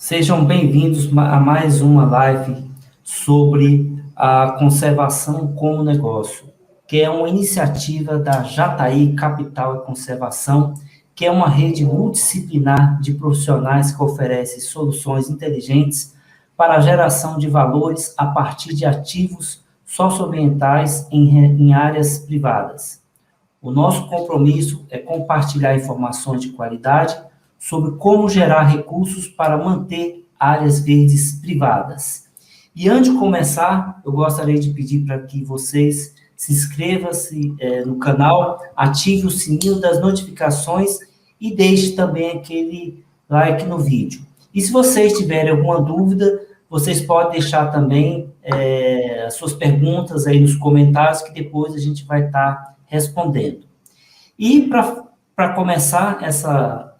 Sejam bem-vindos a mais uma live sobre a conservação como negócio, que é uma iniciativa da Jataí Capital e Conservação, que é uma rede multidisciplinar de profissionais que oferece soluções inteligentes para a geração de valores a partir de ativos socioambientais em áreas privadas. O nosso compromisso é compartilhar informações de qualidade sobre como gerar recursos para manter áreas verdes privadas. E antes de começar, eu gostaria de pedir para que vocês se inscrevam-se no canal, ative o sininho das notificações e deixe também aquele like no vídeo. E se vocês tiverem alguma dúvida, vocês podem deixar também as suas perguntas aí nos comentários, que depois a gente vai estar respondendo. E para começar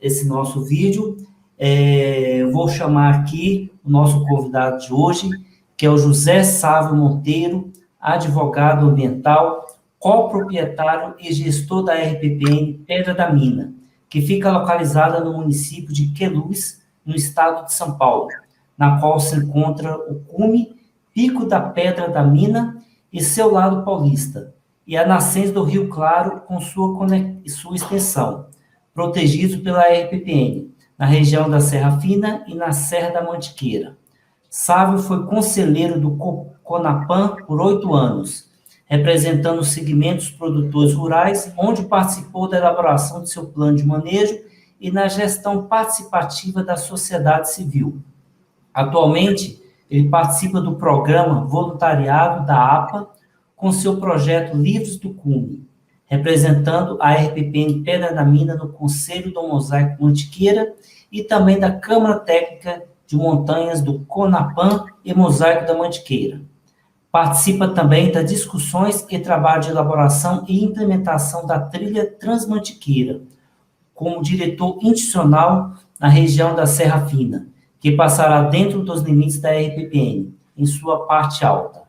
esse nosso vídeo, eu vou chamar aqui o nosso convidado de hoje, que é o José Sávio Monteiro, advogado ambiental, coproprietário e gestor da RPPN Pedra da Mina, que fica localizada no município de Queluz, no estado de São Paulo, na qual se encontra o cume Pico da Pedra da Mina e seu lado paulista, e a nascente do Rio Claro com sua extensão, protegido pela RPPN, na região da Serra Fina e na Serra da Mantiqueira. Sávio foi conselheiro do CONAPAM por 8 anos, representando os segmentos produtores rurais, onde participou da elaboração de seu plano de manejo e na gestão participativa da sociedade civil. Atualmente, ele participa do programa voluntariado da APA, com seu projeto Livros do Cume, representando a RPPN Pedra da Mina no Conselho do Mosaico Mantiqueira e também da Câmara Técnica de Montanhas do CONAPAM e Mosaico da Mantiqueira. Participa também das discussões e trabalho de elaboração e implementação da trilha Transmantiqueira, como diretor institucional na região da Serra Fina, que passará dentro dos limites da RPPN, em sua parte alta,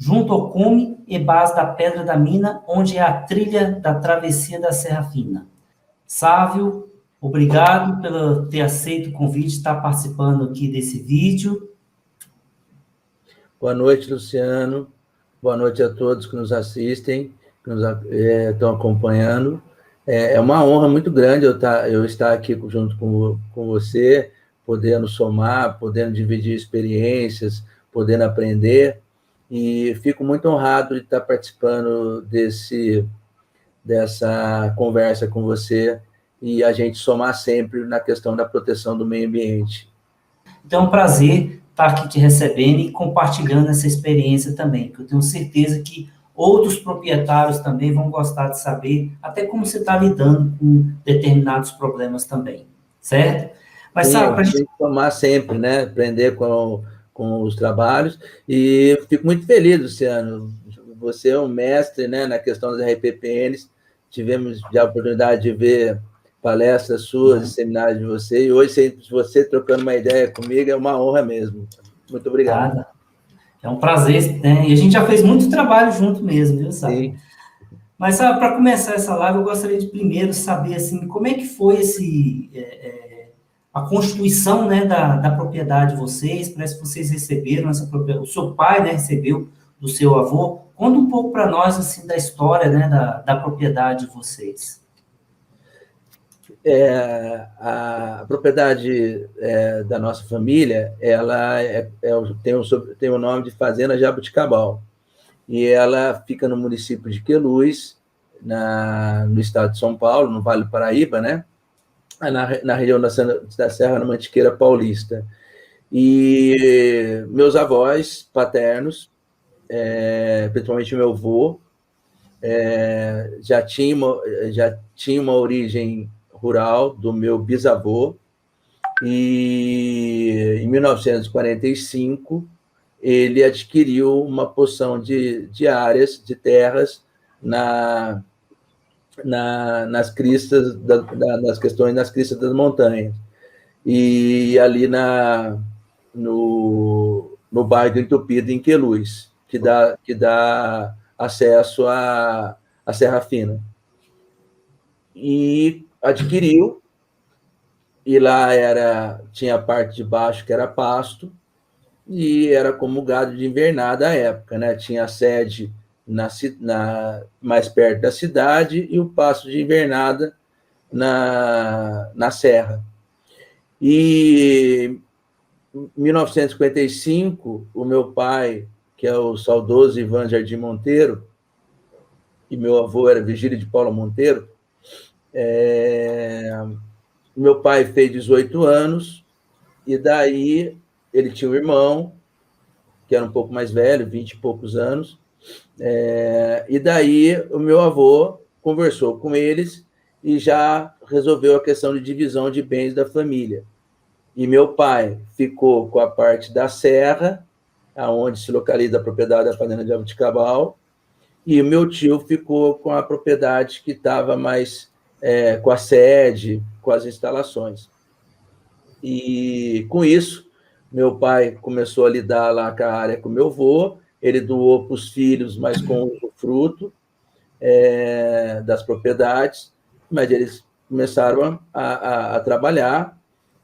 junto ao cume e base da Pedra da Mina, onde é a trilha da travessia da Serra Fina. Sávio, obrigado por ter aceito o convite de estar participando aqui desse vídeo. Boa noite, Luciano. Boa noite a todos que nos assistem, que nos estão acompanhando. É uma honra muito grande eu estar aqui junto com você, podendo somar, podendo dividir experiências, podendo aprender. E fico muito honrado de estar participando dessa conversa com você e a gente somar sempre na questão da proteção do meio ambiente. Então, é um prazer estar aqui te recebendo e compartilhando essa experiência também, que eu tenho certeza que outros proprietários também vão gostar de saber até como você está lidando com determinados problemas também, certo? Mas, sabe, para a gente somar sempre, né? Aprender com os trabalhos. E fico muito feliz, Luciano. Você é um mestre, né, na questão das RPPNs. Tivemos já a oportunidade de ver palestras suas, seminários de você, e hoje você trocando uma ideia comigo é uma honra mesmo. Muito obrigado. Nada. É um prazer, né? E a gente já fez muito trabalho junto mesmo, viu, sabe? Sim. Mas, sabe, para começar essa live, eu gostaria de primeiro saber, assim, como é que foi a constituição, né, da propriedade de vocês. Parece que vocês receberam essa propriedade, o seu pai, né, recebeu do seu avô. Conta um pouco para nós, assim, da história, né, da propriedade de vocês. A propriedade da nossa família, ela tem o nome de Fazenda Jabuticabal, e ela fica no município de Queluz, no estado de São Paulo, no Vale do Paraíba, né? Na região da Serra da Mantiqueira Paulista. E meus avós paternos, principalmente meu avô, já tinha uma origem rural do meu bisavô, e em 1945 ele adquiriu uma porção de áreas, de terras, nas cristas nas cristas das montanhas, e ali no bairro do Entupido, em Queluz, que dá acesso à Serra Fina. E adquiriu, e lá tinha a parte de baixo que era pasto, e era como gado de invernada à época, né? Tinha a sede mais perto da cidade e o pasto de invernada na serra. E em 1955, o meu pai, que é o saudoso Ivan Jardim Monteiro, e meu avô era Vigílio de Paula Monteiro, meu pai fez 18 anos, e daí ele tinha um irmão, que era um pouco mais velho, 20 e poucos anos, e daí o meu avô conversou com eles e já resolveu a questão de divisão de bens da família. E meu pai ficou com a parte da serra, aonde se localiza a propriedade da fazenda de Jabuticabal, e o meu tio ficou com a propriedade que estava mais com a sede, com as instalações. E com isso, meu pai começou a lidar lá com a área com meu avô, ele doou para os filhos, mas com o fruto das propriedades, mas eles começaram a trabalhar,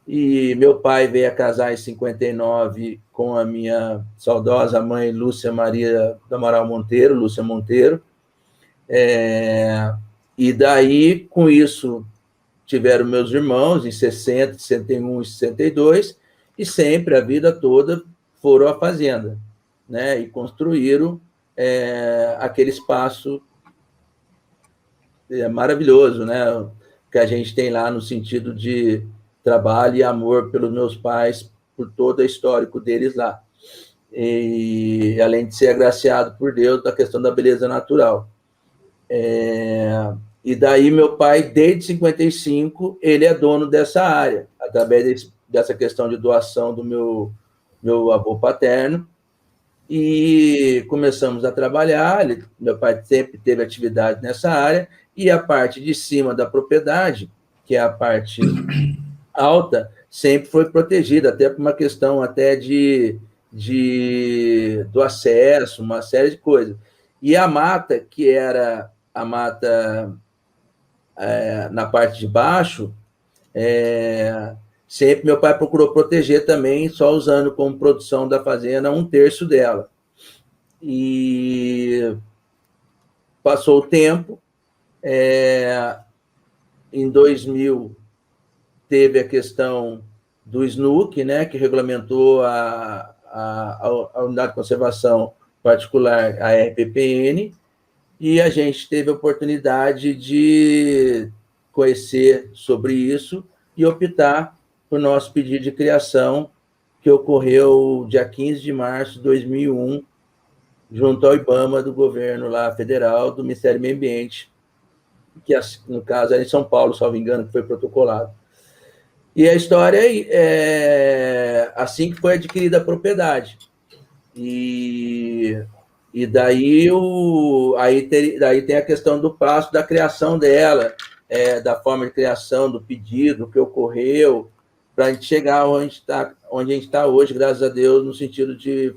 e meu pai veio a casar em 59 com a minha saudosa mãe Lúcia Maria da Amaral Monteiro, Lúcia Monteiro, e daí, com isso, tiveram meus irmãos em 60, 61 e 62, e sempre, a vida toda, foram à fazenda, né? E construíram aquele espaço maravilhoso, né? Que a gente tem lá no sentido de trabalho e amor pelos meus pais, por todo o histórico deles lá. E além de ser agraciado por Deus da questão da beleza natural. E daí meu pai, desde 55, ele é dono dessa área, através dessa questão de doação do meu avô paterno, e começamos a trabalhar. Meu pai sempre teve atividade nessa área, e a parte de cima da propriedade, que é a parte alta, sempre foi protegida, até por uma questão até do acesso, uma série de coisas. E a mata, que era a mata na parte de baixo, sempre meu pai procurou proteger também, só usando como produção da fazenda 1/3 dela. E passou o tempo, em 2000 teve a questão do SNUC, né, que regulamentou a unidade de conservação particular, a RPPN, e a gente teve a oportunidade de conhecer sobre isso e optar por nosso pedido de criação, que ocorreu dia 15 de março de 2001, junto ao IBAMA do governo lá federal, do Ministério do Meio Ambiente, que no caso era em São Paulo, salvo engano, que foi protocolado. E a história é assim que foi adquirida a propriedade. E daí, daí tem a questão do prazo da criação dela, da forma de criação, do pedido, o que ocorreu, para a gente chegar onde a gente está hoje, graças a Deus, no sentido de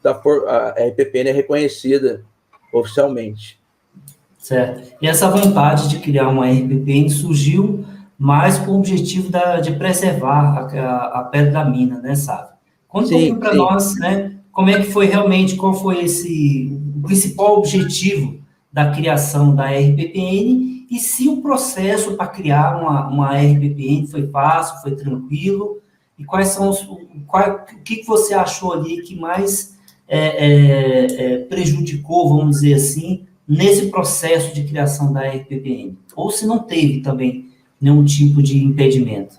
a RPPN é reconhecida oficialmente. Certo. E essa vontade de criar uma RPPN surgiu mais com o objetivo de preservar a pedra da mina, né, sabe? Conta um pouquinho para nós, né, como é que foi realmente, qual foi o principal objetivo da criação da RPPN, e se o processo para criar uma RPPN foi fácil, foi tranquilo, e quais são o que você achou ali que mais prejudicou, vamos dizer assim, nesse processo de criação da RPPN? Ou se não teve também nenhum tipo de impedimento?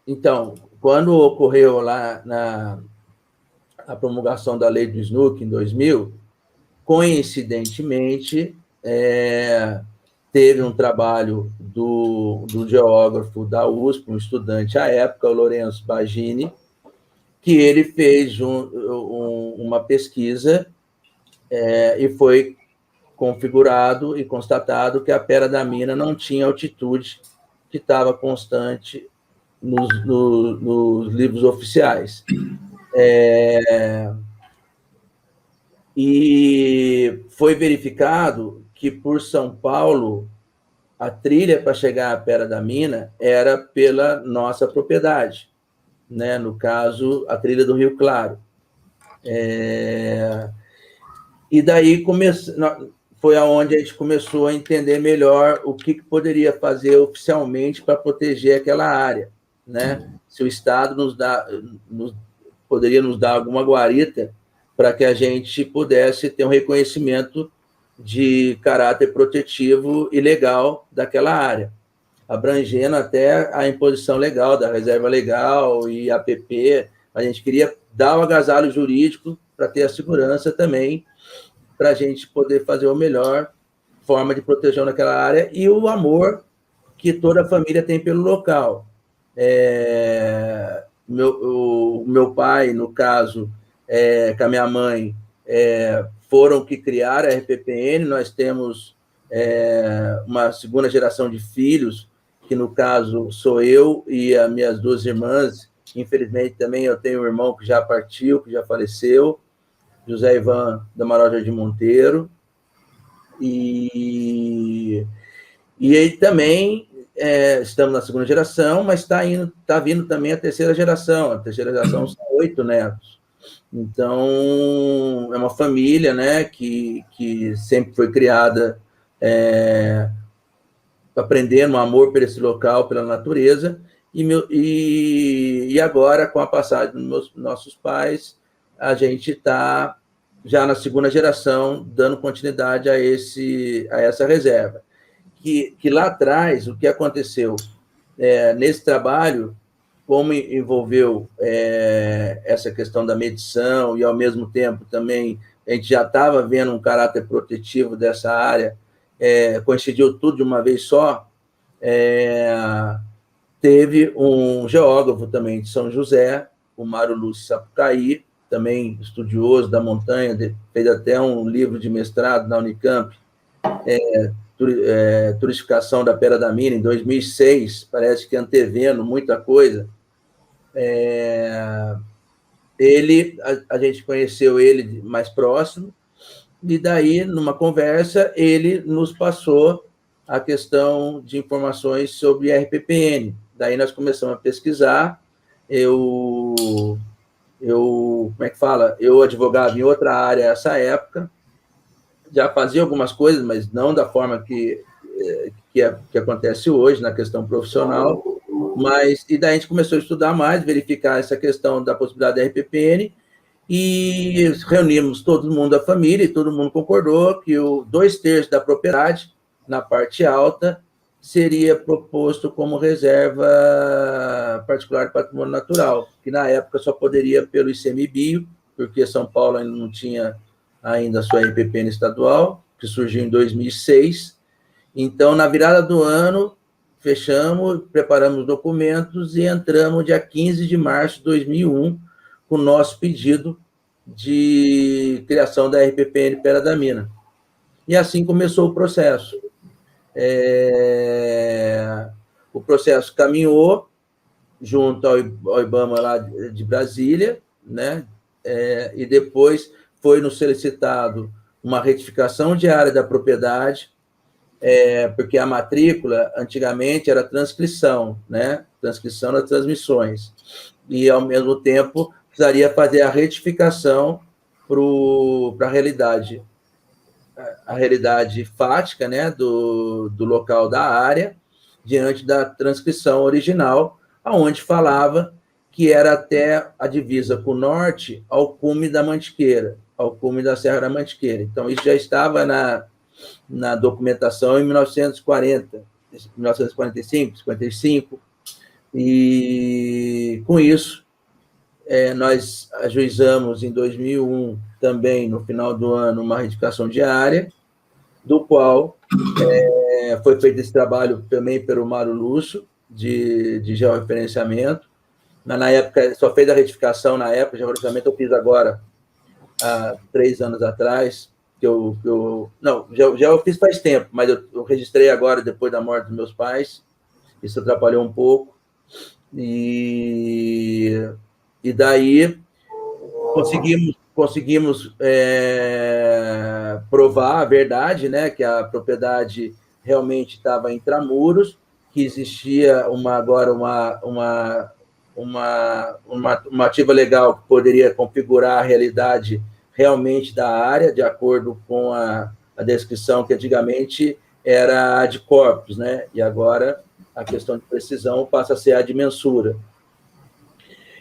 Então, quando ocorreu lá a promulgação da lei do SNUC em 2000, coincidentemente, teve um trabalho do geógrafo da USP, um estudante à época, o Lourenço Bagini, que ele fez uma pesquisa e foi configurado e constatado que a pedra da mina não tinha altitude que estava constante nos livros oficiais. E foi verificado que, por São Paulo, a trilha para chegar à Pera da Mina era pela nossa propriedade, né? No caso, a trilha do Rio Claro. E daí foi aonde a gente começou a entender melhor o que poderia fazer oficialmente para proteger aquela área, né? Se o Estado poderia nos dar alguma guarita para que a gente pudesse ter um reconhecimento de caráter protetivo e legal daquela área, abrangendo até a imposição legal da reserva legal e APP. A gente queria dar o agasalho jurídico para ter a segurança também, para a gente poder fazer a melhor forma de proteção naquela área e o amor que toda a família tem pelo local. O meu pai, no caso, com a minha mãe, foram que criaram a RPPN. Nós temos uma segunda geração de filhos, que no caso sou eu e as minhas duas irmãs. Infelizmente também eu tenho um irmão que já partiu, que já faleceu, José Ivan da Amaral Jardim Monteiro. E aí também estamos na segunda geração, mas está vindo também a terceira geração. A terceira geração são 8 netos. Então, é uma família, né, que sempre foi criada aprendendo um amor por esse local, pela natureza, e agora, com a passagem dos nossos pais, a gente está já na segunda geração, dando continuidade a essa reserva. Que lá atrás, o que aconteceu nesse trabalho, como envolveu essa questão da medição e, ao mesmo tempo, também a gente já estava vendo um caráter protetivo dessa área, coincidiu tudo de uma vez só. Teve um geógrafo também de São José, o Mário Lúcio Sapucaí, também estudioso da montanha, fez até um livro de mestrado na Unicamp, Turistificação da Pera da Mina, em 2006, parece que antevendo muita coisa. A gente conheceu ele mais próximo, e daí, numa conversa, ele nos passou a questão de informações sobre RPPN. Daí nós começamos a pesquisar. Como é que fala? Eu advogava em outra área nessa época, já fazia algumas coisas, mas não da forma que acontece hoje, na questão profissional. E daí a gente começou a estudar mais, verificar essa questão da possibilidade da RPPN, e reunimos todo mundo da família, e todo mundo concordou que 2/3 da propriedade, na parte alta, seria proposto como reserva particular de patrimônio natural, que na época só poderia pelo ICMBio, porque São Paulo ainda não tinha ainda a sua RPPN estadual, que surgiu em 2006. Então, na virada do ano, fechamos, preparamos documentos e entramos dia 15 de março de 2001 com o nosso pedido de criação da RPPN Pera da Mina. E assim começou o processo. O processo caminhou junto ao IBAMA lá de Brasília, né? E depois foi nos solicitado uma retificação de área da propriedade, porque a matrícula antigamente era transcrição, né? Transcrição das transmissões, e ao mesmo tempo precisaria fazer a retificação para a realidade fática, né, do local da área, diante da transcrição original, aonde falava que era até a divisa com o norte ao cume da Mantiqueira, ao cume da Serra da Mantiqueira. Então, isso já estava na documentação em 1940, 1945, 55, e com isso nós ajuizamos em 2001 também, no final do ano, uma retificação de área, do qual foi feito esse trabalho também pelo Mário Lúcio, de georreferenciamento. Na época, só fez a retificação na época, de georreferenciamento eu fiz agora, há 3 anos atrás, não, já eu fiz faz tempo, mas eu registrei agora, depois da morte dos meus pais. Isso atrapalhou um pouco. E daí conseguimos provar a verdade, né, que a propriedade realmente estava intramuros, que existia agora uma ativa legal que poderia configurar a realidade realmente da área, de acordo com a descrição que antigamente era a de corpos, né? E agora a questão de precisão passa a ser a de mensura.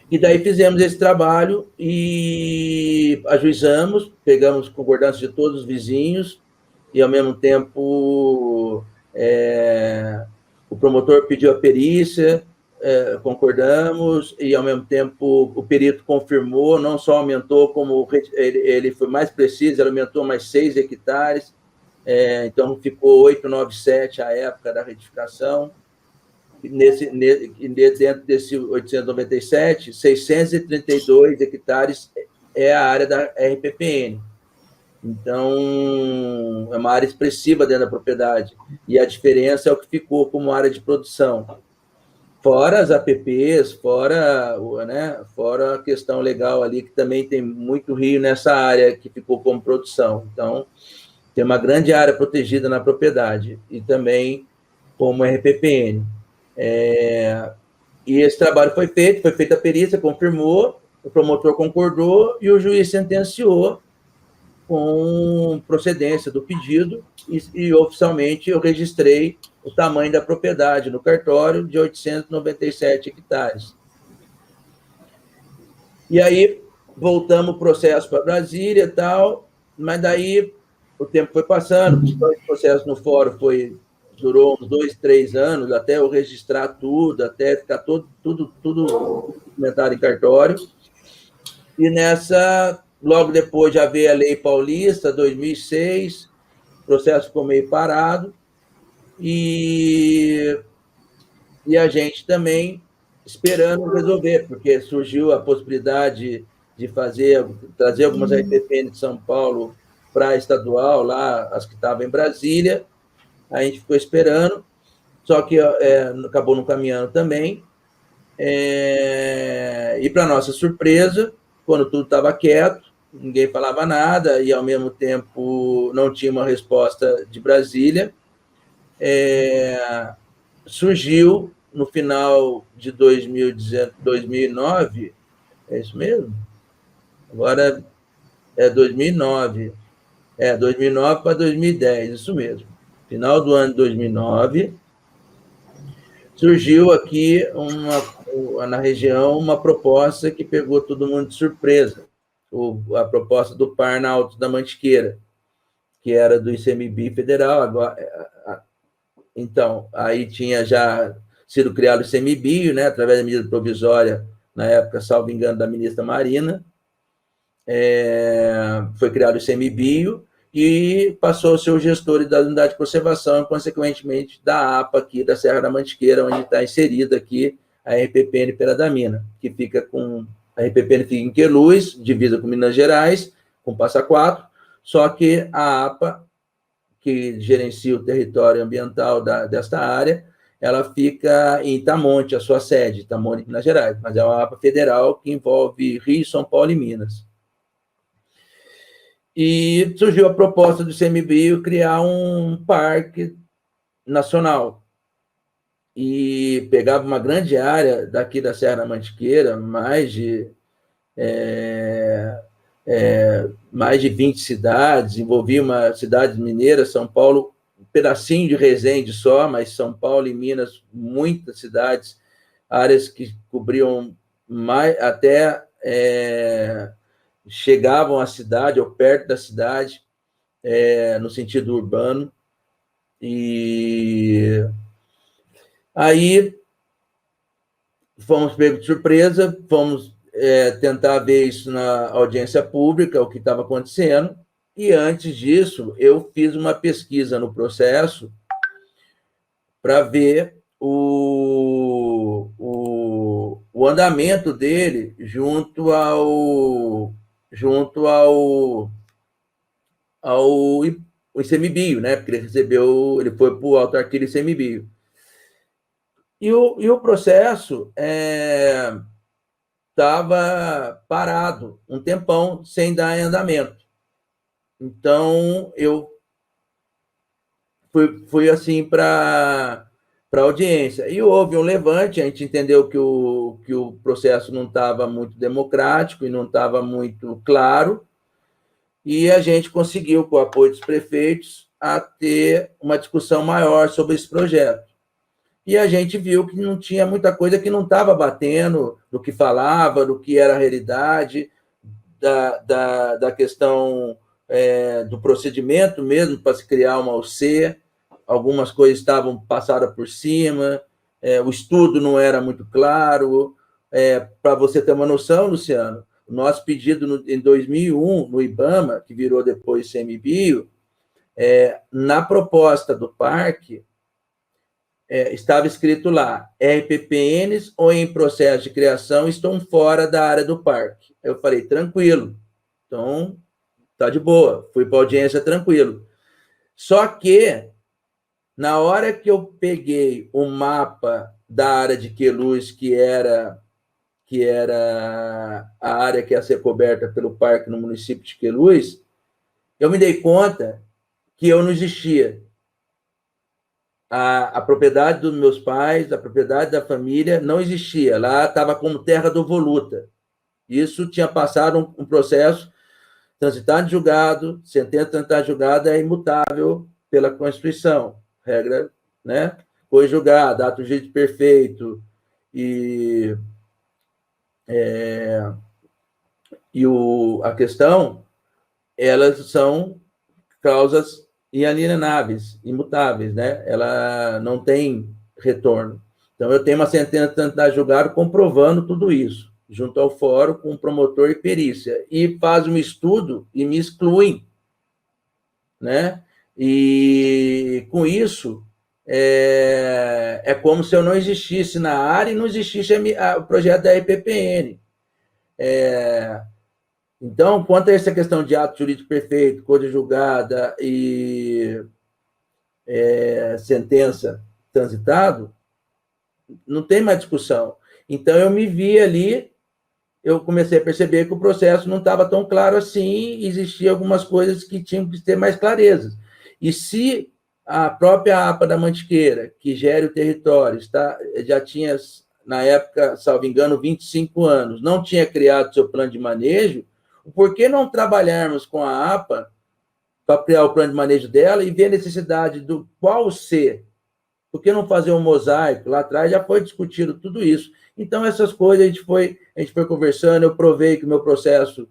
E daí fizemos esse trabalho e ajuizamos, pegamos concordância de todos os vizinhos e, ao mesmo tempo, o promotor pediu a perícia, concordamos, e, ao mesmo tempo, o perito confirmou, não só aumentou, como ele foi mais preciso, ele aumentou mais 6 hectares, então ficou 897 à época da retificação. Dentro desse 897, 632 hectares é a área da RPPN. Então, é uma área expressiva dentro da propriedade. E a diferença é o que ficou como área de produção. Fora as APPs, fora a questão legal ali, que também tem muito rio nessa área que ficou como produção. Então, tem uma grande área protegida na propriedade. E também como RPPN. E esse trabalho foi feita a perícia, confirmou, o promotor concordou e o juiz sentenciou com procedência do pedido e oficialmente eu registrei o tamanho da propriedade no cartório de 897 hectares. E aí voltamos o processo para Brasília e tal, mas daí o tempo foi passando, o processo no fórum durou uns 2, 3 anos, até eu registrar tudo, até ficar tudo documentado em cartório. E logo depois já veio a Lei Paulista, 2006, o processo ficou meio parado, e a gente também esperando resolver, porque surgiu a possibilidade de trazer algumas RPPN de São Paulo para a estadual, lá, as que estavam em Brasília. A gente ficou esperando, só que acabou não caminhando também. E, para nossa surpresa, quando tudo estava quieto, ninguém falava nada, e, ao mesmo tempo, não tinha uma resposta de Brasília, surgiu, no final de 2009, é isso mesmo? Agora é 2009. 2009 para 2010, isso mesmo. Final do ano de 2009, surgiu aqui na região uma proposta que pegou todo mundo de surpresa, a proposta do Par na Alto da Mantiqueira, que era do ICMBio federal. Então, aí tinha já sido criado o ICMBio, né, através da medida provisória, na época, salvo engano, da ministra Marina, foi criado o ICMBio, e passou a ser o gestor da unidade de conservação, e, consequentemente, da APA aqui da Serra da Mantiqueira, onde está inserida aqui a RPPN Pera da Mina, que fica a RPPN fica em Queluz, divisa com Minas Gerais, com Passa Quatro, só que a APA, que gerencia o território ambiental desta área, ela fica em Itamonte, a sua sede, Itamonte, Minas Gerais, mas é uma APA federal que envolve Rio, São Paulo e Minas. E surgiu a proposta do ICMBio criar um parque nacional. E pegava uma grande área daqui da Serra da Mantiqueira, mais de 20 cidades, envolvia uma cidade mineira, São Paulo, um pedacinho de Resende só, mas São Paulo e Minas, muitas cidades, áreas que cobriam até chegavam à cidade, ou perto da cidade, no sentido urbano. E aí fomos pegos de surpresa, fomos tentar ver isso na audiência pública, o que estava acontecendo, e antes disso eu fiz uma pesquisa no processo para ver o andamento dele junto ao ICMBio, né? Porque ele foi para o autarquia ICMBio. E o processo estava parado um tempão, sem dar andamento. Então, eu fui assim para a audiência. E houve um levante, a gente entendeu que o processo não estava muito democrático e não estava muito claro, e a gente conseguiu, com o apoio dos prefeitos, a ter uma discussão maior sobre esse projeto. E a gente viu que não tinha muita coisa que não estava batendo do que falava, do que era a realidade, da questão do procedimento mesmo para se criar uma UC. Algumas coisas estavam passadas por cima, o estudo não era muito claro. Para você ter uma noção, Luciano, o nosso pedido em 2001, no IBAMA, que virou depois CMBio, na proposta do parque, estava escrito lá, RPPNs ou em processo de criação estão fora da área do parque. Eu falei, tranquilo, então tá de boa, fui para a audiência tranquilo. Só que, na hora que eu peguei o mapa da área de Queluz, que era a área que ia ser coberta pelo parque no município de Queluz, eu me dei conta que eu não existia. A propriedade dos meus pais, a propriedade da família, não existia. Lá estava como terra devoluta. Isso tinha passado um processo, transitado em julgado, sentença transitada em julgado é imutável pela Constituição. Regra, né? Foi julgado, ato de juízo perfeito e a questão, elas são causas inalienáveis, imutáveis, né? Ela não tem retorno. Então, eu tenho uma sentença transitada em julgado comprovando tudo isso, junto ao fórum, com o promotor e perícia, e faz um estudo e me excluem, né? E com isso, como se eu não existisse na área e não existisse o projeto da RPPN. Então, quanto a essa questão de ato jurídico perfeito, coisa julgada e sentença transitado, não tem mais discussão. Então, eu me vi ali, eu comecei a perceber que o processo não estava tão claro assim, existiam algumas coisas que tinham que ter mais clareza. E se a própria APA da Mantiqueira, que gere o território, já tinha, na época, salvo engano, 25 anos, não tinha criado seu plano de manejo, por que não trabalharmos com a APA para criar o plano de manejo dela e ver a necessidade do qual ser? Por que não fazer um mosaico? Lá atrás já foi discutido tudo isso. Então, essas coisas a gente foi conversando, eu provei que o meu processo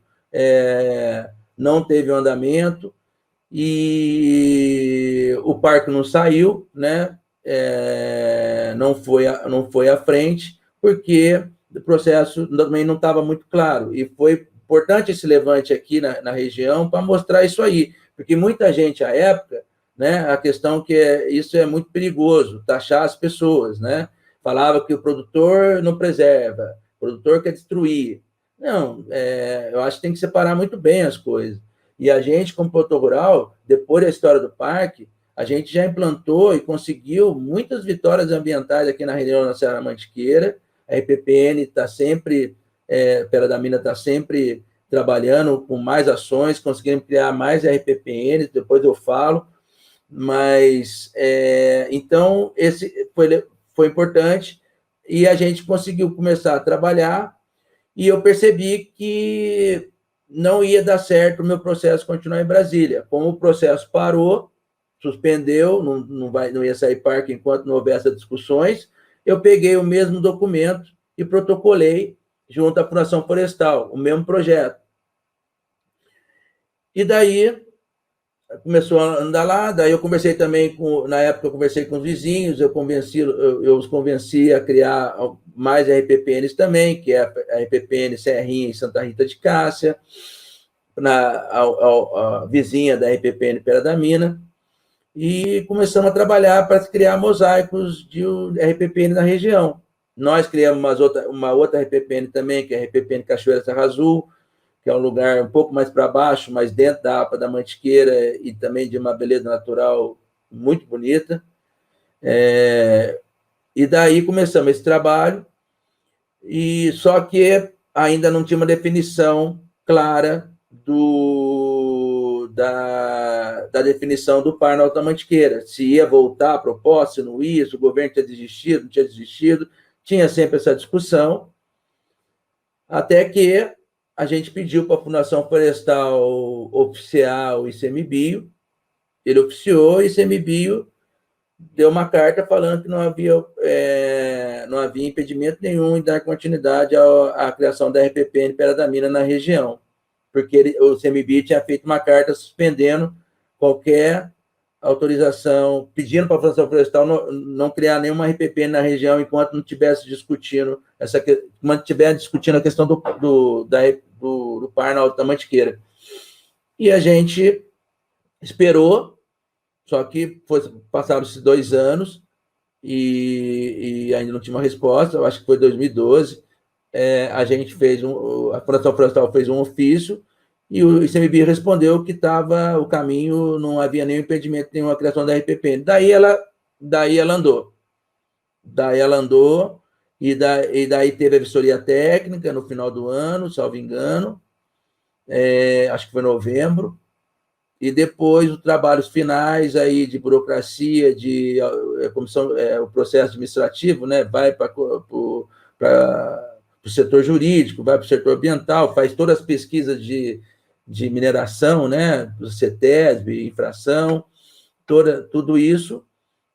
não teve um andamento e o parque não saiu, né? Não foi à frente, porque o processo também não estava muito claro. E foi importante esse levante aqui na região para mostrar isso aí, porque muita gente, à época, né, a questão que isso é muito perigoso, taxar as pessoas, né? Falava que o produtor não preserva, o produtor quer destruir. Não, eu acho que tem que separar muito bem as coisas. E a gente, como produtor rural, depois da história do parque, a gente já implantou e conseguiu muitas vitórias ambientais aqui na região da Serra Mantiqueira. A RPPN está sempre, Pera da Mina está sempre trabalhando com mais ações, conseguindo criar mais RPPN, depois eu falo. Mas, então, esse foi importante e a gente conseguiu começar a trabalhar e eu percebi que não ia dar certo o meu processo continuar em Brasília. Como o processo parou, suspendeu, não ia sair parque enquanto não houvesse discussões, eu peguei o mesmo documento e protocolei junto à Fundação Florestal, o mesmo projeto. E daí começou a andar lá, daí eu conversei também na época eu conversei com os vizinhos, eu os convenci a criar mais RPPNs também, que é a RPPN Serrinha e Santa Rita de Cássia, a vizinha da RPPN Pera da Mina, e começamos a trabalhar para criar mosaicos de RPPN na região. Nós criamos uma outra RPPN também, que é a RPPN Cachoeira Serra Azul, que é um lugar um pouco mais para baixo, mas dentro da APA da Mantiqueira e também de uma beleza natural muito bonita. E daí começamos esse trabalho, e só que ainda não tinha uma definição clara da definição do par na Alta Mantiqueira, se ia voltar a proposta, se não ia, se o governo tinha desistido, não tinha desistido, tinha sempre essa discussão, até que a gente pediu para a Fundação Florestal oficiar o ICMBio, ele oficiou, e o ICMBio deu uma carta falando que não havia impedimento nenhum em dar continuidade à criação da RPPN Pera da Mina na região, porque o ICMBio tinha feito uma carta suspendendo qualquer autorização, pedindo para a Fundação Florestal não criar nenhuma RPPN na região enquanto não estivesse discutindo a questão do par na Alta Mantiqueira. E a gente esperou, só que passaram-se 2 anos e ainda não tinha uma resposta. Eu acho que foi 2012. A gente a Fundação Florestal fez um ofício e o ICMBio respondeu que estava o caminho, não havia nenhum impedimento, nenhuma criação da RPPN. Daí ela andou. E daí teve a vistoria técnica no final do ano, salvo engano, acho que foi novembro, e depois os trabalhos finais aí de burocracia, de comissão, o processo administrativo, né, vai para o setor jurídico, vai para o setor ambiental, faz todas as pesquisas de mineração, né, do CETESB, infração, tudo isso,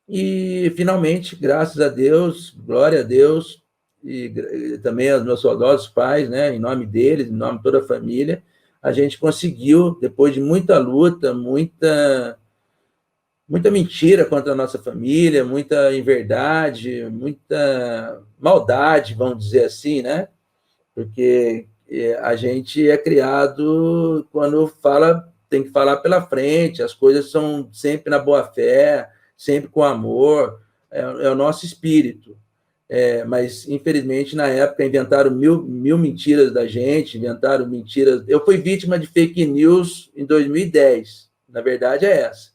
e finalmente, graças a Deus, glória a Deus, e também aos meus saudosos pais, né, em nome deles, em nome de toda a família, a gente conseguiu, depois de muita luta, muita mentira contra a nossa família, muita inverdade, muita maldade, vamos dizer assim, né? Porque a gente é criado quando tem que falar pela frente, as coisas são sempre na boa-fé, sempre com amor, é o nosso espírito. Mas, infelizmente, na época, inventaram mil mentiras da gente, inventaram mentiras. Eu fui vítima de fake news em 2010, na verdade é essa.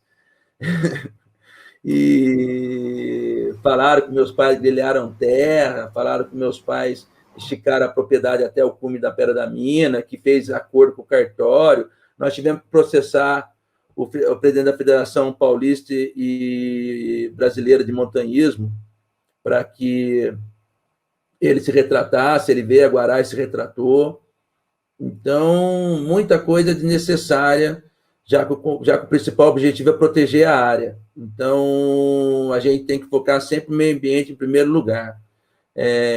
E falaram que meus pais grelharam terra, falaram que meus pais esticaram a propriedade até o cume da Pera da Mina, que fez acordo com o cartório. Nós tivemos que processar o presidente da Federação Paulista e Brasileira de Montanhismo para que ele se retratasse, ele veio a Guará e se retratou. Então, muita coisa desnecessária, já que o principal objetivo é proteger a área. Então, a gente tem que focar sempre no meio ambiente em primeiro lugar.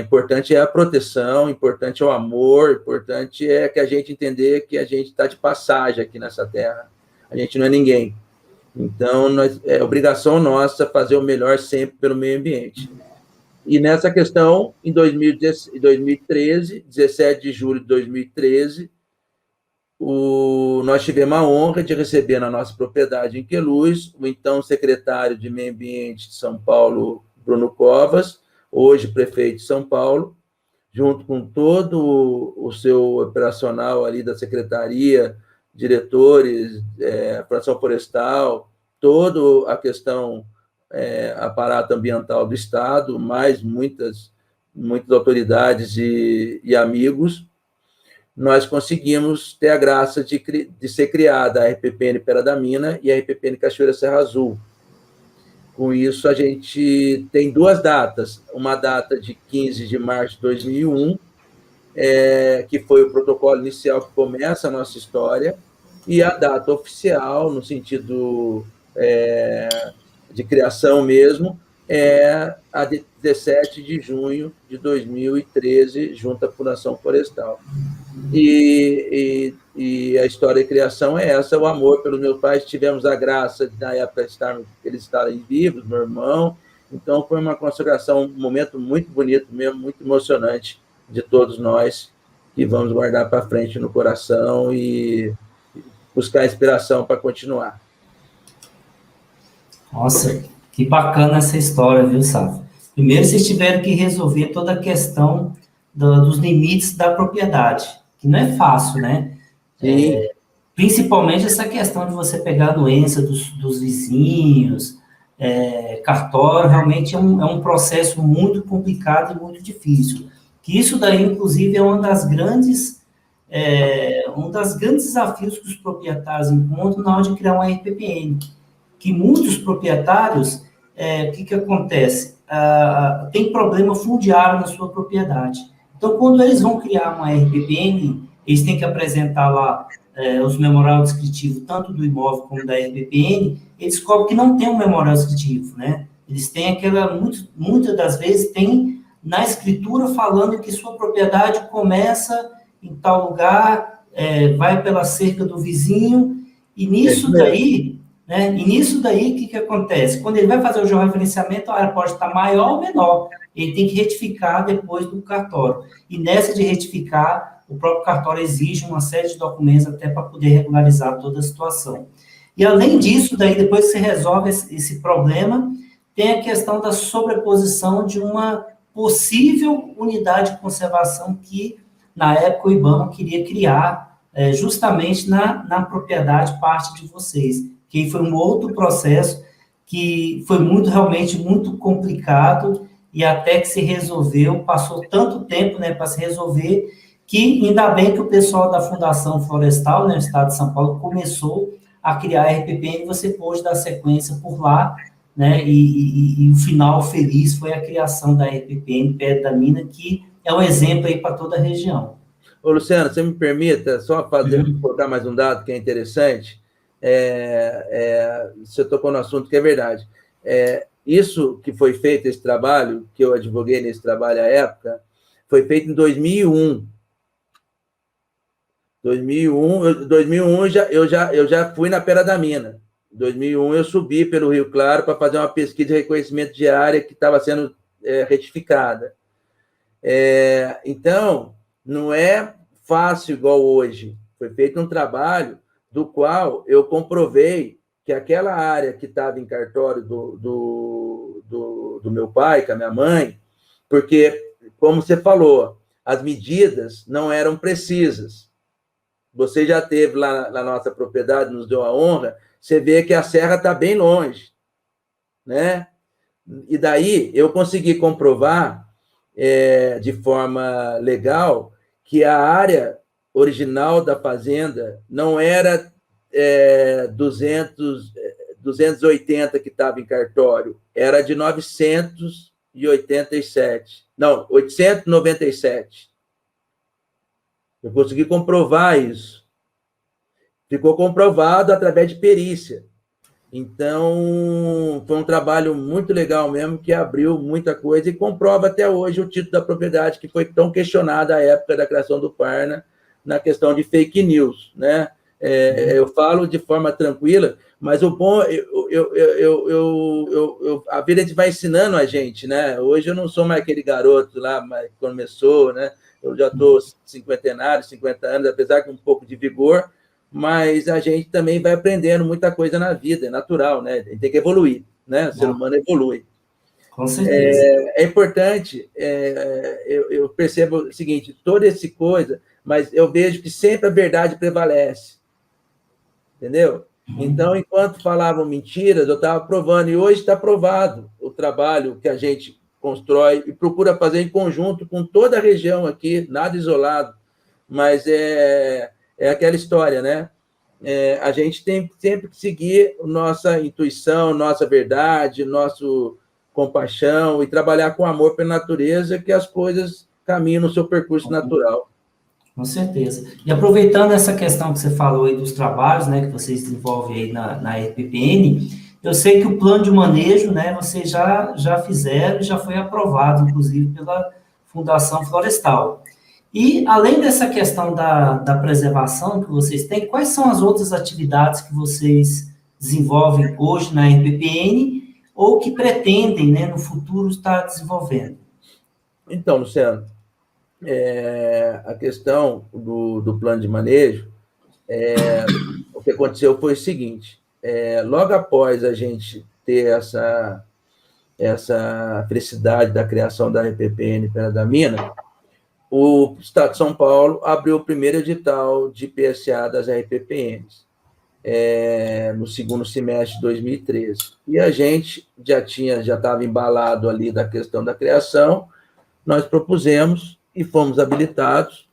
Importante é a proteção, importante é o amor, importante é que a gente entender que a gente está de passagem aqui nessa terra. A gente não é ninguém. Então, é obrigação nossa fazer o melhor sempre pelo meio ambiente. E nessa questão, em 2013, 17 de julho de 2013, nós tivemos a honra de receber na nossa propriedade em Queluz o então secretário de Meio Ambiente de São Paulo, Bruno Covas, hoje prefeito de São Paulo, junto com todo o seu operacional ali da secretaria, diretores, Fundação Florestal, toda a questão, aparato ambiental do Estado, mais muitas autoridades e amigos, nós conseguimos ter a graça de ser criada a RPPN Pera da Mina e a RPPN Cachoeira Serra Azul. Com isso, a gente tem 2 datas, uma data de 15 de março de 2001, que foi o protocolo inicial que começa a nossa história, e a data oficial, no sentido de criação mesmo, é a de 17 de junho de 2013, junto à Fundação Florestal. E a história de criação é essa, o amor pelos meus pais. Tivemos a graça, na época, eles estarem vivos, meu irmão. Então, foi uma consagração, um momento muito bonito mesmo, muito emocionante de todos nós, que vamos guardar para frente no coração e buscar inspiração para continuar. Nossa, que bacana essa história, viu, Safo? Primeiro, vocês tiveram que resolver toda a questão dos limites da propriedade, que não é fácil, né? Principalmente essa questão de você pegar a doença dos vizinhos, cartório, realmente é um processo muito complicado e muito difícil. Que isso daí, inclusive, é uma das grandes um dos grandes desafios que os proprietários encontram na hora de criar uma RPPN, que muitos proprietários, o que acontece? Tem problema fundiário na sua propriedade. Então, quando eles vão criar uma RPPN, eles têm que apresentar lá os memorial descritivo, tanto do imóvel como da RPPN, eles descobrem que não tem um memorial descritivo, né? Eles têm muitas das vezes, tem na escritura falando que sua propriedade começa em tal lugar, vai pela cerca do vizinho, e nisso daí, né? E nisso daí, o que acontece? Quando ele vai fazer o georreferenciamento, a área pode estar maior ou menor, ele tem que retificar depois do cartório. E nessa de retificar, o próprio cartório exige uma série de documentos até para poder regularizar toda a situação. E além disso, daí depois que você resolve esse problema, tem a questão da sobreposição de uma possível unidade de conservação que, na época, o IBAMA queria criar justamente na propriedade parte de vocês, que foi um outro processo que foi realmente muito complicado, e até que se resolveu, passou tanto tempo, né, para se resolver, que ainda bem que o pessoal da Fundação Florestal, né, no estado de São Paulo, começou a criar a RPPN, e você pôde dar sequência por lá, né, e o final feliz foi a criação da RPPN perto da mina, que é um exemplo aí para toda a região. Ô, Luciano, você me permita só colocar mais um dado que é interessante? Você tocou no assunto que é verdade. Isso que foi feito, esse trabalho, que eu advoguei nesse trabalho à época, foi feito em 2001. 2001 eu já fui na Pera da Mina. Em 2001 eu subi pelo Rio Claro para fazer uma pesquisa de reconhecimento de área que estava sendo retificada. Então, não é fácil igual hoje. Foi feito um trabalho do qual eu comprovei que aquela área que estava em cartório do meu pai, com a minha mãe, porque, como você falou, as medidas não eram precisas. Você já teve lá na nossa propriedade, nos deu a honra, você vê que a serra está bem longe, né? E daí eu consegui comprovar de forma legal que a área original da fazenda não era 280 que estava em cartório, era de 987. Não, 897. Eu consegui comprovar isso. Ficou comprovado através de perícia. Então, foi um trabalho muito legal mesmo, que abriu muita coisa e comprova até hoje o título da propriedade, que foi tão questionado à época da criação do Parna, na questão de fake news, né? Eu falo de forma tranquila, mas o bom, a vida vai ensinando a gente, né? Hoje eu não sou mais aquele garoto lá, que começou, né? Eu já estou cinquentenário, 50 anos, apesar que um pouco de vigor, mas a gente também vai aprendendo muita coisa na vida, é natural, né? A gente tem que evoluir, né? O ser humano evolui. Com certeza. É importante, eu percebo o seguinte, toda essa coisa, mas eu vejo que sempre a verdade prevalece, entendeu? Então, enquanto falavam mentiras, eu estava provando, e hoje está provado o trabalho que a gente constrói e procura fazer em conjunto com toda a região aqui, nada isolado, mas é aquela história, né? A gente tem sempre que seguir nossa intuição, nossa verdade, nosso compaixão e trabalhar com amor pela natureza, que as coisas caminham no seu percurso natural. Com certeza. E aproveitando essa questão que você falou aí dos trabalhos, né, que vocês desenvolvem aí na RPPN, eu sei que o plano de manejo, né, vocês já fizeram e já foi aprovado, inclusive, pela Fundação Florestal. E, além dessa questão da preservação que vocês têm, quais são as outras atividades que vocês desenvolvem hoje na RPPN ou que pretendem, né, no futuro, estar desenvolvendo? Então, Luciano, a questão do plano de manejo, o que aconteceu foi o seguinte, logo após a gente ter essa felicidade da criação da RPPN Pera da Mina, o Estado de São Paulo abriu o primeiro edital de PSA das RPPNs, no segundo semestre de 2013. E a gente já estava embalado ali da questão da criação, nós propusemos e fomos habilitados,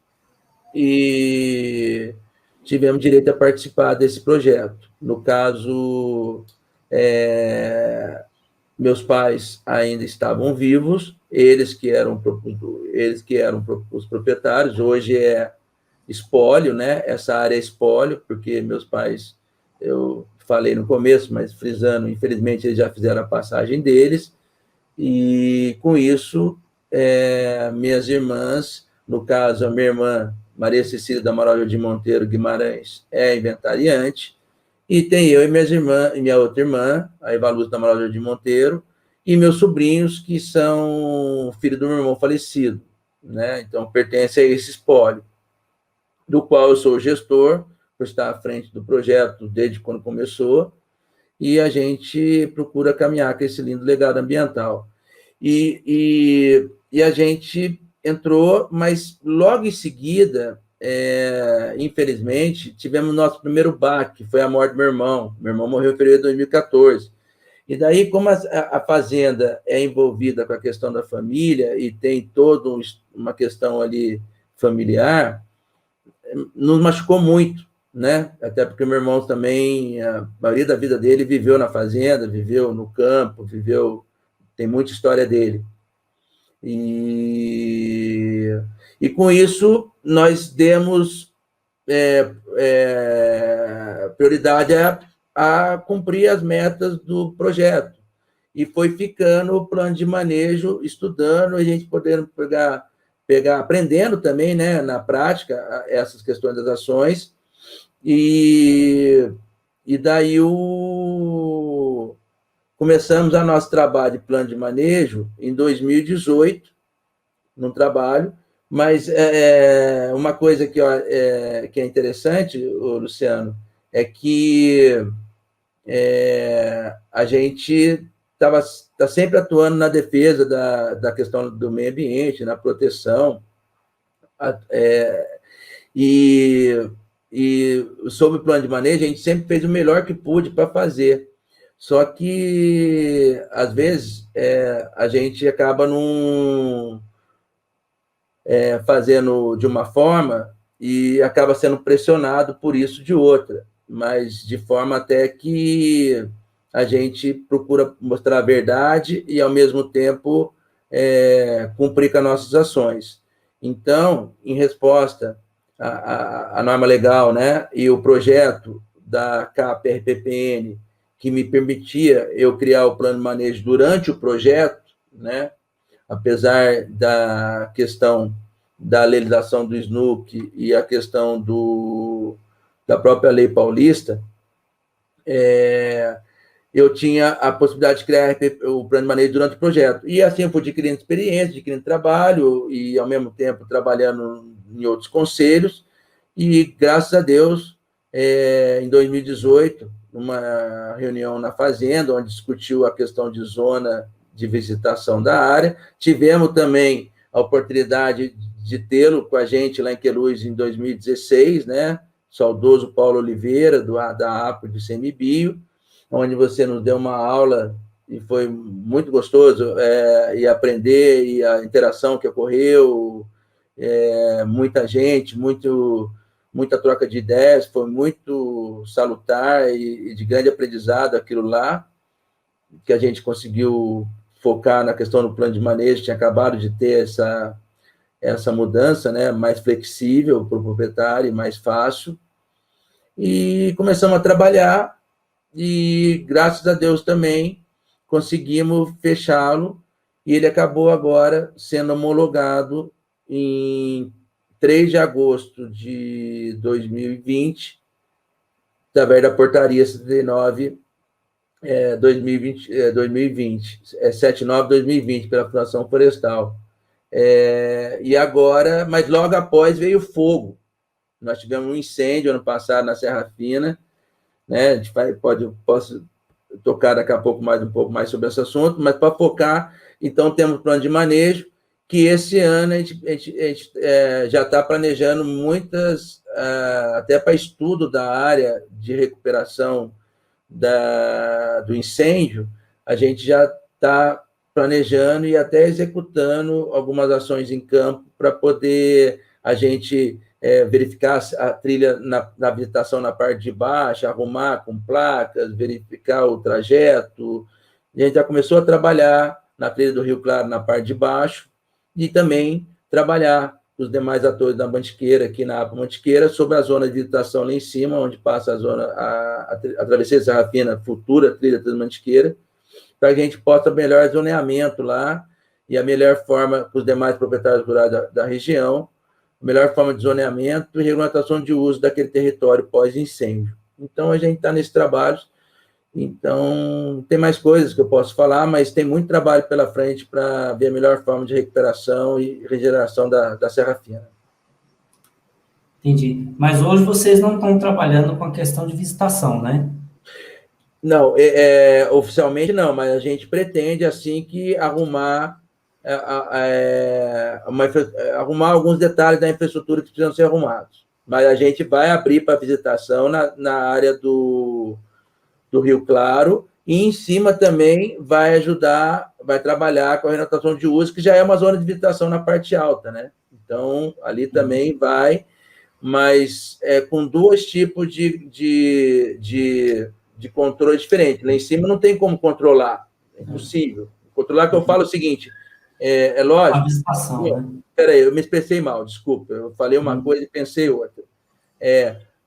e tivemos direito a participar desse projeto. No caso, meus pais ainda estavam vivos, eles que eram os proprietários. Hoje é espólio, né? Essa área é espólio, porque meus pais, eu falei no começo, mas frisando, infelizmente eles já fizeram a passagem deles, e com isso, minhas irmãs, no caso, a minha irmã Maria Cecília da Amaral de Monteiro Guimarães é inventariante, e tem eu e minhas irmãs, e minha outra irmã, a Evaluz da Amaral de Monteiro, e meus sobrinhos, que são filhos do meu irmão falecido, né? Então, pertence a esse espólio, do qual eu sou o gestor, por estar à frente do projeto desde quando começou, e a gente procura caminhar com esse lindo legado ambiental. E a gente entrou, mas logo em seguida, infelizmente, tivemos nosso primeiro baque, que foi a morte do meu irmão. Meu irmão morreu em fevereiro de 2014. E daí, como a fazenda é envolvida com a questão da família e tem toda uma questão ali familiar, nos machucou muito, né? Até porque meu irmão também, a maioria da vida dele viveu na fazenda, viveu no campo, tem muita história dele. E com isso, nós demos prioridade a cumprir as metas do projeto. E foi ficando o plano de manejo, estudando, a gente podendo aprendendo também, né, na prática, essas questões das ações. E daí começamos o nosso trabalho de plano de manejo em 2018, num trabalho, mas uma coisa que é interessante, Luciano, é que a gente está sempre atuando na defesa da questão do meio ambiente, na proteção, e sobre o plano de manejo, a gente sempre fez o melhor que pôde para fazer. Só que, às vezes, a gente acaba fazendo de uma forma e acaba sendo pressionado por isso de outra, mas de forma até que a gente procura mostrar a verdade e, ao mesmo tempo, cumprir com as nossas ações. Então, em resposta à norma legal, né, e o projeto da CAP-RPPN, que me permitia eu criar o plano de manejo durante o projeto, né, apesar da questão da legislação do SNUC e a questão da própria lei paulista, eu tinha a possibilidade de criar o plano de manejo durante o projeto. E assim eu fui adquirindo experiência, adquirindo trabalho e, ao mesmo tempo, trabalhando em outros conselhos. E, graças a Deus, em 2018, numa reunião na Fazenda, onde discutiu a questão de zona de visitação da área, tivemos também a oportunidade de tê-lo com a gente lá em Queluz em 2016, né? Saudoso Paulo Oliveira, da APO de CMBio, onde você nos deu uma aula e foi muito gostoso e aprender, e a interação que ocorreu, muita gente, muita troca de ideias, foi muito salutar e de grande aprendizado aquilo lá, que a gente conseguiu focar na questão do plano de manejo, tinha acabado de ter essa mudança, né, mais flexível para o proprietário, mais fácil, e começamos a trabalhar, e graças a Deus também conseguimos fechá-lo, e ele acabou agora sendo homologado em 3 de agosto de 2020, através da portaria 79 2020, 79/2020, pela Fundação Florestal. E agora, mas logo após veio o fogo. Nós tivemos um incêndio ano passado na Serra Fina, né? A gente posso tocar daqui a pouco um pouco mais sobre esse assunto, mas para focar, então temos plano de manejo, que esse ano a gente já está planejando muitas, até para estudo da área de recuperação do incêndio, a gente já está planejando e até executando algumas ações em campo para poder a gente verificar a trilha na vegetação na parte de baixo, arrumar com placas, verificar o trajeto. A gente já começou a trabalhar na trilha do Rio Claro na parte de baixo e também trabalhar com os demais atores da Mantiqueira, aqui na APA Mantiqueira, sobre a zona de vegetação lá em cima, onde passa a travessia de Serra Fina, futura trilha da Mantiqueira, para que a gente possa melhor zoneamento lá e a melhor forma com os demais proprietários rurais da região, a melhor forma de zoneamento e regulamentação de uso daquele território pós-incêndio. Então, a gente está nesse trabalho. Então, tem mais coisas que eu posso falar, mas tem muito trabalho pela frente para ver a melhor forma de recuperação e regeneração da Serra Fina. Entendi. Mas hoje vocês não estão trabalhando com a questão de visitação, né? Não, oficialmente não, mas a gente pretende, assim que arrumar alguns detalhes da infraestrutura que precisam ser arrumados. Mas a gente vai abrir para visitação na área do Rio Claro, e em cima também vai trabalhar com a renovação de uso, que já é uma zona de visitação na parte alta, né? Então, ali também vai, mas com dois tipos de controle diferentes. Lá em cima não tem como controlar, é impossível. Controlar, que eu falo o seguinte, lógico... A visitação, né? Peraí, eu me expressei mal, desculpa, eu falei uma coisa e pensei outra.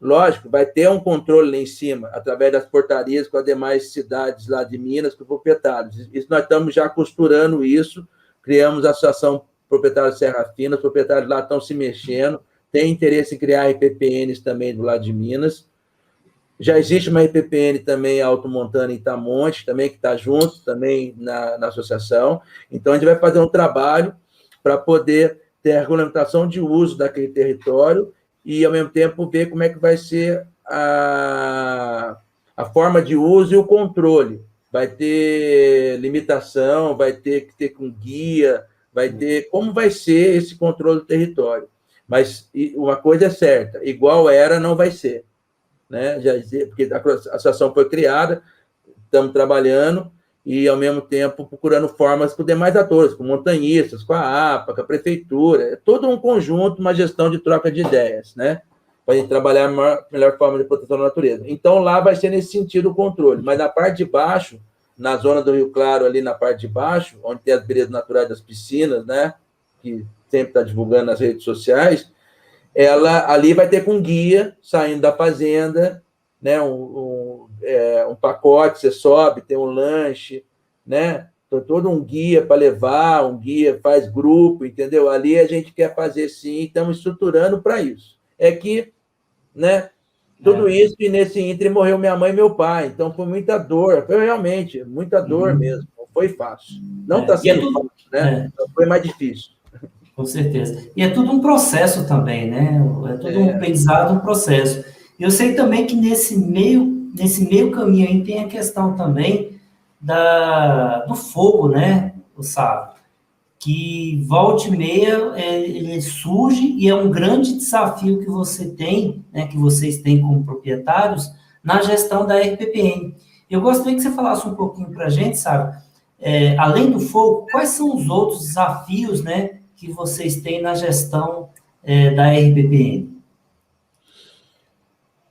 Lógico, vai ter um controle lá em cima, através das portarias com as demais cidades lá de Minas, com proprietários. Isso nós estamos já costurando isso, criamos a Associação Proprietária Serra Fina, os proprietários lá estão se mexendo, tem interesse em criar RPPNs também do lado de Minas. Já existe uma RPPN também, Alto Montana, em Itamonte, também, que está junto também na associação. Então, a gente vai fazer um trabalho para poder ter a regulamentação de uso daquele território e, ao mesmo tempo, ver como é que vai ser a forma de uso e o controle. Vai ter limitação, vai ter que ter com guia, vai ter... Como vai ser esse controle do território? Mas uma coisa é certa, igual era, não vai ser. Né? Porque a associação foi criada, estamos trabalhando e, ao mesmo tempo, procurando formas com demais atores, com montanhistas, com a APA, com a prefeitura. É todo um conjunto, uma gestão de troca de ideias, né? Para a gente trabalhar a melhor forma de proteção da natureza. Então, lá vai ser nesse sentido o controle. Mas na parte de baixo, na zona do Rio Claro, ali na parte de baixo, onde tem as belezas naturais das piscinas, né? Que sempre está divulgando nas redes sociais, ela ali vai ter com guia, saindo da fazenda, né? Um pacote, você sobe, tem um lanche, né? Todo um guia para levar, um guia faz grupo, entendeu? Ali a gente quer fazer sim, estamos estruturando para isso. É que, né? Tudo isso, e nesse ínterim morreu minha mãe e meu pai, então foi muita dor, foi realmente muita dor mesmo, não foi fácil. Não está sendo fácil, né? Foi mais difícil. Com certeza. E é tudo um processo também, né? É tudo um aprendizado, um processo. Eu sei também que nesse meio caminho aí tem a questão também do fogo, né, o Sábio? Que volta e meia ele surge e é um grande desafio que você tem, né, que vocês têm como proprietários, na gestão da RPPN. Eu gostaria que você falasse um pouquinho para a gente, sabe? Além do fogo, quais são os outros desafios, né, que vocês têm na gestão da RPPN?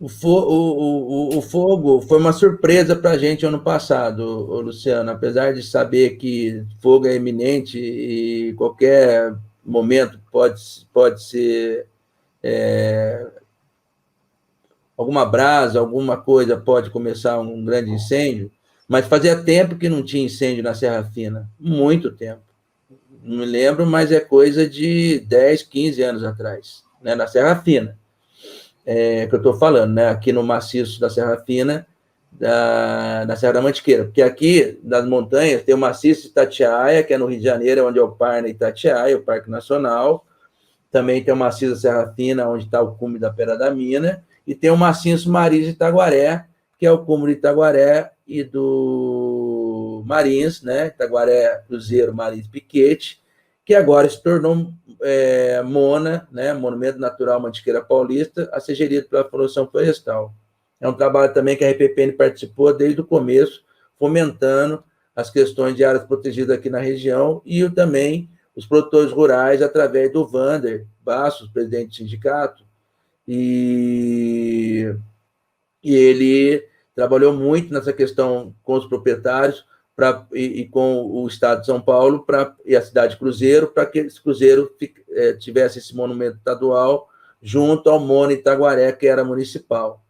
O fogo foi uma surpresa para a gente ano passado, Luciano, apesar de saber que fogo é iminente e qualquer momento pode ser alguma brasa, alguma coisa pode começar um grande incêndio, mas fazia tempo que não tinha incêndio na Serra Fina, muito tempo. Não me lembro, mas é coisa de 10, 15 anos atrás, né, na Serra Fina. Que eu estou falando, né? Aqui no maciço da Serra Fina, da Serra da Mantiqueira, porque aqui, das montanhas, tem o maciço de Itatiaia, que é no Rio de Janeiro, onde é o Parna Itatiaia, o Parque Nacional, também tem o maciço da Serra Fina, onde está o cume da Pedra da Mina, e tem o maciço Marins de Itaguaré, que é o cume de Itaguaré e do Marins, né? Itaguaré, Cruzeiro, Marins, Piquete, que agora se tornou MONA, né, Monumento Natural Mantiqueira Paulista, a ser gerido pela Fundação Florestal. É um trabalho também que a RPPN participou desde o começo, fomentando as questões de áreas protegidas aqui na região também os produtores rurais, através do Vander Bastos, presidente do sindicato, e ele trabalhou muito nessa questão com os proprietários e com o Estado de São Paulo e a cidade de Cruzeiro, para que esse Cruzeiro tivesse esse monumento estadual junto ao Mono Itaguaré, que era municipal.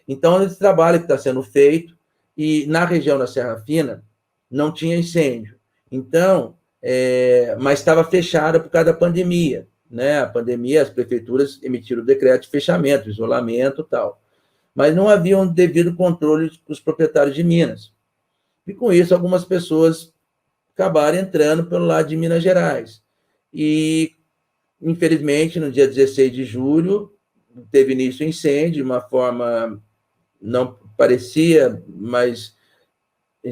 Então, esse trabalho que está sendo feito, e na região da Serra Fina não tinha incêndio. Então, mas estava fechada por causa da pandemia. Né? A pandemia, as prefeituras emitiram o decreto de fechamento, isolamento e tal. Mas não havia um devido controle dos proprietários de minas. E, com isso, algumas pessoas acabaram entrando pelo lado de Minas Gerais. E, infelizmente, no dia 16 de julho, teve início o incêndio, de uma forma não parecia, mas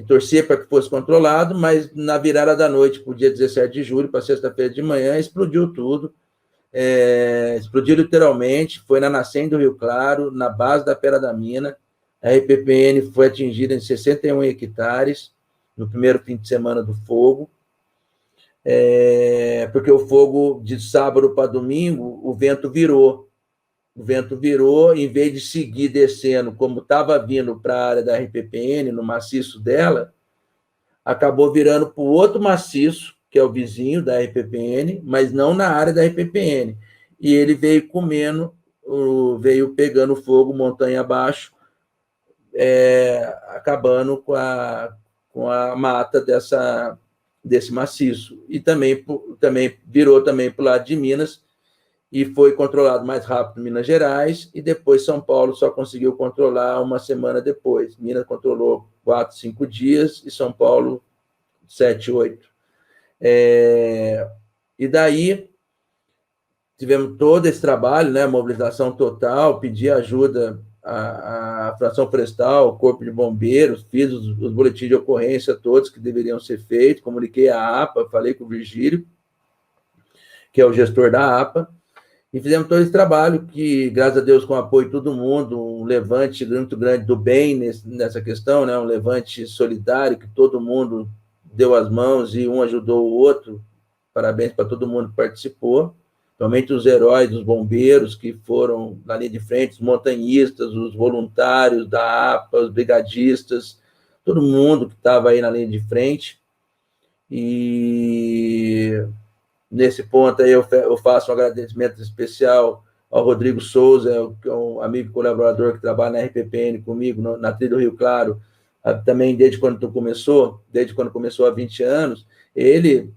torcia para que fosse controlado, mas na virada da noite, para o dia 17 de julho, para sexta-feira de manhã, explodiu tudo. Explodiu literalmente, foi na nascente do Rio Claro, na base da Pera da Mina. A RPPN foi atingida em 61 hectares no primeiro fim de semana do fogo, porque o fogo de sábado para domingo, o vento virou. O vento virou, em vez de seguir descendo como estava vindo para a área da RPPN, no maciço dela, acabou virando para o outro maciço, que é o vizinho da RPPN, mas não na área da RPPN. E ele veio comendo, veio pegando fogo montanha abaixo, acabando com a mata desse maciço. E também virou também para o lado de Minas, e foi controlado mais rápido em Minas Gerais, e depois São Paulo só conseguiu controlar uma semana depois. Minas controlou 4, 5 dias, e São Paulo 7, 8. E daí tivemos todo esse trabalho, né, mobilização total, pedi ajuda à fração florestal, ao corpo de bombeiros, fiz os boletins de ocorrência todos que deveriam ser feitos, comuniquei à APA, falei com o Virgílio, que é o gestor da APA, e fizemos todo esse trabalho que, graças a Deus, com o apoio de todo mundo, um levante muito grande do bem nessa questão, né? Um levante solidário, que todo mundo deu as mãos e um ajudou o outro. Parabéns para todo mundo que participou, principalmente os heróis dos bombeiros que foram na linha de frente, os montanhistas, os voluntários da APA, os brigadistas, todo mundo que estava aí na linha de frente. E nesse ponto aí eu faço um agradecimento especial ao Rodrigo Souza, que é um amigo colaborador que trabalha na RPPN comigo, na Trilha do Rio Claro, também desde quando começou há 20 anos, ele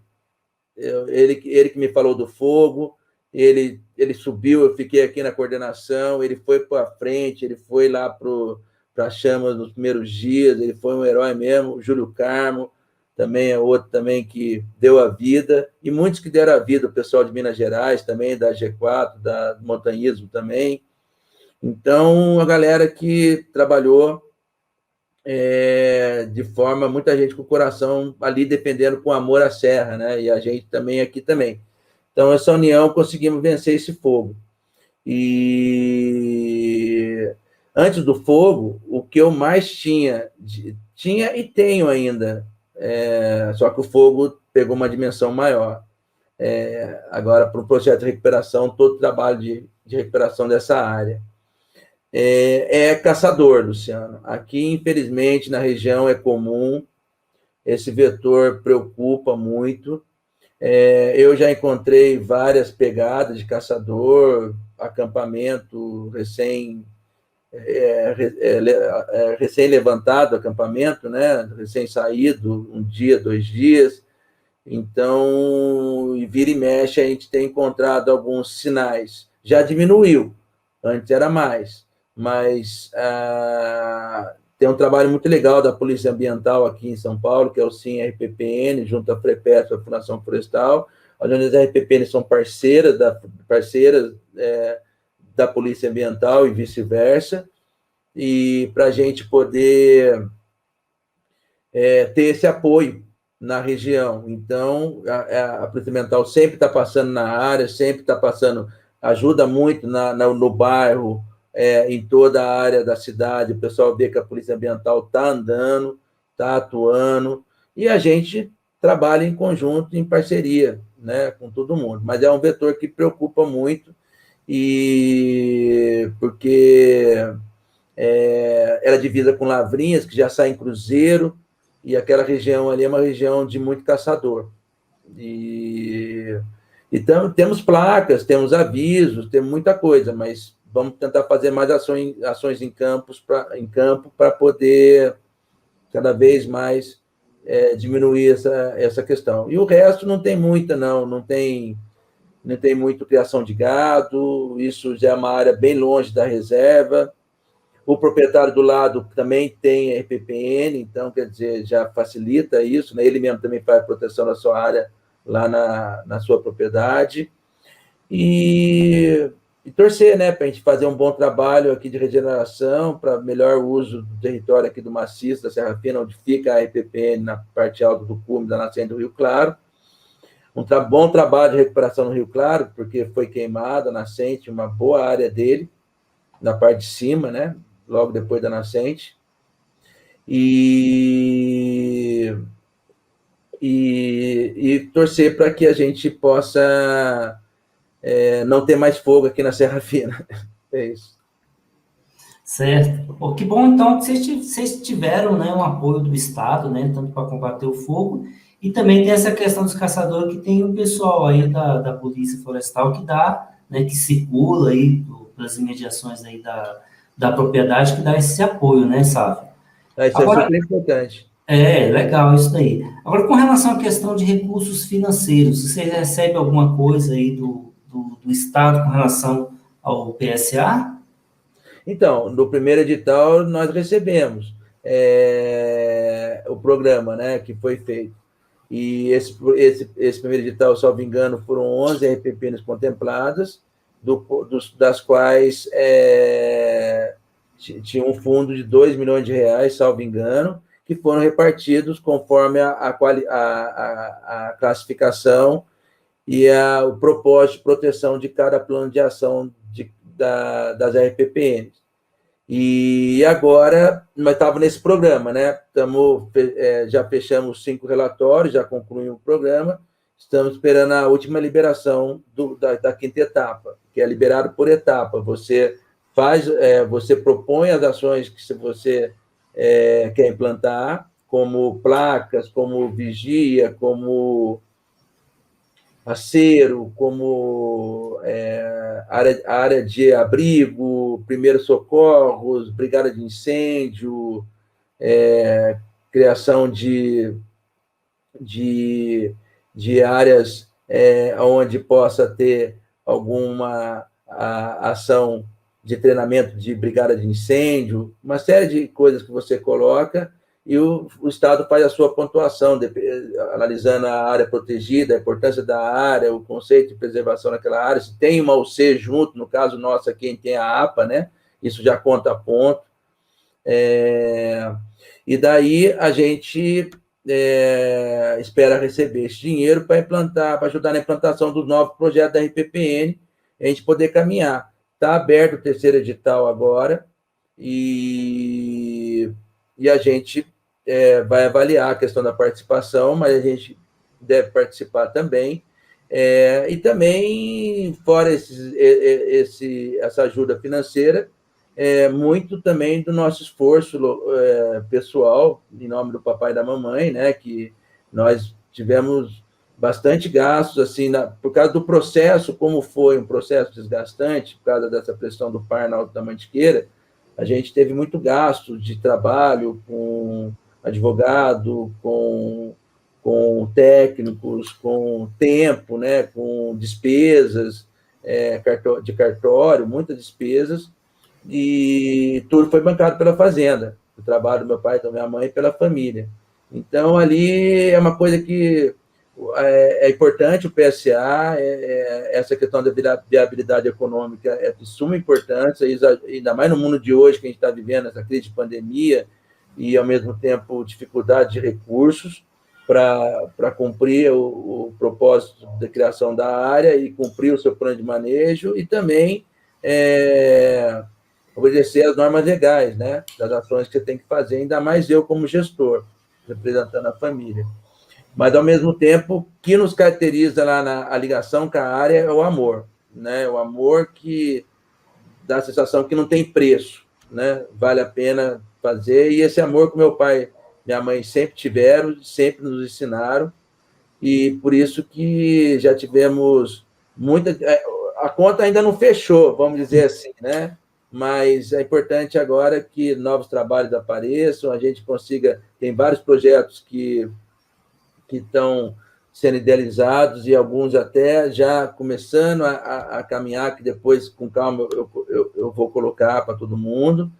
que me falou do fogo, ele subiu, eu fiquei aqui na coordenação, ele foi para frente, ele foi lá para as chamas nos primeiros dias, ele foi um herói mesmo. O Júlio Carmo também é outro também que deu a vida, e muitos que deram a vida, o pessoal de Minas Gerais também, da G4, da montanhismo também. Então, a galera que trabalhou de forma, muita gente com o coração ali defendendo com amor a serra, né? E a gente também aqui também. Então, essa união, conseguimos vencer esse fogo. E antes do fogo, o que eu mais tinha e tenho ainda, só que o fogo pegou uma dimensão maior. Agora, para o projeto de recuperação, todo o trabalho de recuperação dessa área. Caçador, Luciano. Aqui, infelizmente, na região é comum, esse vetor preocupa muito. Eu já encontrei várias pegadas de caçador, acampamento recém-levantado, acampamento, né? Recém-saído, 1 dia, 2 dias. Então, vira e mexe, a gente tem encontrado alguns sinais. Já diminuiu, antes era mais, mas tem um trabalho muito legal da Polícia Ambiental aqui em São Paulo, que é o SIM-RPPN, junto à FREPESP, a Fundação Florestal, onde as RPPN são parceiras da Polícia Ambiental e vice-versa, e para a gente poder ter esse apoio na região. Então, a Polícia Ambiental sempre está passando na área, sempre está passando, ajuda muito no bairro, em toda a área da cidade. O pessoal vê que a Polícia Ambiental está andando, está atuando, e a gente trabalha em conjunto, em parceria, né, com todo mundo. Mas é um vetor que preocupa muito, e porque ela é divisa com Lavrinhas, que já sai em cruzeiro, e aquela região ali é uma região de muito caçador. Então, temos placas, temos avisos, temos muita coisa, mas vamos tentar fazer mais ações em campo para poder cada vez mais diminuir essa questão. E o resto não tem muita, não tem muito criação de gado, isso já é uma área bem longe da reserva. O proprietário do lado também tem RPPN, então, quer dizer, já facilita isso, né? Ele mesmo também faz proteção da sua área lá na sua propriedade. E torcer, né, para a gente fazer um bom trabalho aqui de regeneração, para melhor uso do território aqui do maciço, da Serra Fina, onde fica a RPPN na parte alta do cume da nascente do Rio Claro. Bom trabalho de recuperação no Rio Claro, porque foi queimada a nascente, uma boa área dele, na parte de cima, né, logo depois da nascente. E torcer para que a gente possa não ter mais fogo aqui na Serra Fina. É isso. Certo. Pô, que bom, então, que vocês tiveram, né, um apoio do Estado, né, tanto para combater o fogo, e também tem essa questão dos caçadores, que tem o pessoal aí da Polícia Florestal que dá, né, que circula aí pelas imediações aí da propriedade, que dá esse apoio, né, Sávio? Isso é super importante. Legal isso daí. Agora, com relação à questão de recursos financeiros, você recebe alguma coisa aí do Estado com relação ao PSA? Então, no primeiro edital, nós recebemos o programa, né, que foi feito. E esse primeiro edital, salvo engano, foram 11 RPPs contempladas, das quais tinha um fundo de R$2 milhões, salvo engano, que foram repartidos conforme a classificação e o propósito de proteção de cada plano de ação das RPPNs. E agora, nós estávamos nesse programa, né? Já fechamos 5 relatórios, já concluímos o programa, estamos esperando a última liberação da quinta etapa, que é liberado por etapa. Você propõe as ações que você quer implantar, como placas, como vigia, como acero, como área de abrigo, primeiros socorros, brigada de incêndio, criação de áreas onde possa ter alguma ação de treinamento de brigada de incêndio, uma série de coisas que você coloca, e o Estado faz a sua pontuação, analisando a área protegida, a importância da área, o conceito de preservação naquela área, se tem uma UC junto, no caso nosso aqui, tem a APA, né? Isso já conta ponto. E daí a gente espera receber esse dinheiro para ajudar na implantação dos novos projetos da RPPN, a gente poder caminhar. Está aberto o terceiro edital agora, e a gente vai avaliar a questão da participação, mas a gente deve participar também. E também, fora essa ajuda financeira, muito também do nosso esforço pessoal, em nome do papai e da mamãe, né, que nós tivemos bastante gastos, assim, por causa do processo, como foi um processo desgastante, por causa dessa pressão do par na Alta da Mantiqueira, a gente teve muito gasto de trabalho com advogado, com técnicos, com tempo, né, com despesas de cartório, muitas despesas, e tudo foi bancado pela Fazenda, o trabalho do meu pai, da minha mãe e pela família. Então, ali é uma coisa que é importante, o PSA, essa questão da viabilidade econômica é de suma importância, ainda mais no mundo de hoje, que a gente está vivendo essa crise de pandemia e, ao mesmo tempo, dificuldade de recursos para cumprir o propósito da criação da área e cumprir o seu plano de manejo, e também obedecer às normas legais, né, das ações que você tem que fazer, ainda mais eu como gestor, representando a família. Mas, ao mesmo tempo, o que nos caracteriza lá a ligação com a área é o amor. né? O amor que dá a sensação que não tem preço, né? Vale a pena fazer, e esse amor que meu pai e minha mãe sempre tiveram, sempre nos ensinaram, e por isso que já tivemos muita... A conta ainda não fechou, vamos dizer assim, né? Mas é importante agora que novos trabalhos apareçam, a gente consiga... Tem vários projetos que estão sendo idealizados e alguns até já começando a caminhar, que depois, com calma, eu vou colocar para todo mundo.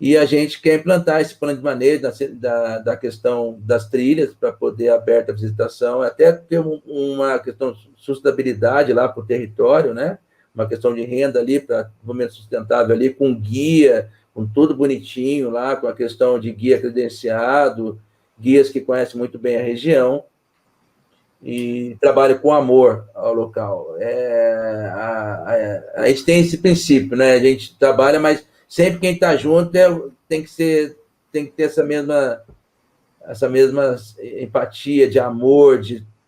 E a gente quer implantar esse plano de manejo da questão das trilhas para poder aberta a visitação, até ter uma questão de sustentabilidade lá para o território, né? Uma questão de renda ali para desenvolvimento sustentável ali, com guia, com tudo bonitinho lá, com a questão de guia credenciado, guias que conhecem muito bem a região e trabalha com amor ao local. A gente tem esse princípio, né? A gente trabalha, mas sempre quem está junto tem que ter essa mesma empatia de amor,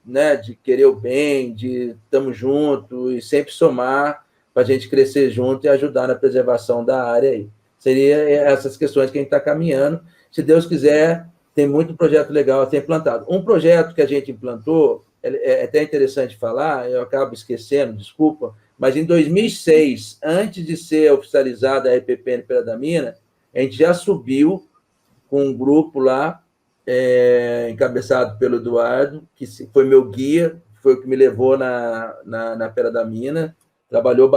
né, de querer o bem, de estamos juntos e sempre somar para a gente crescer junto e ajudar na preservação da área aí. Seria essas questões que a gente está caminhando. Se Deus quiser, tem muito projeto legal a ser implantado. Um projeto que a gente implantou, é até interessante falar, eu acabo esquecendo, desculpa, mas em 2006, antes de ser oficializada a EPPN Pera da Mina, a gente já subiu com um grupo lá, encabeçado pelo Eduardo, que foi meu guia, foi o que me levou na Pera da Mina, trabalhou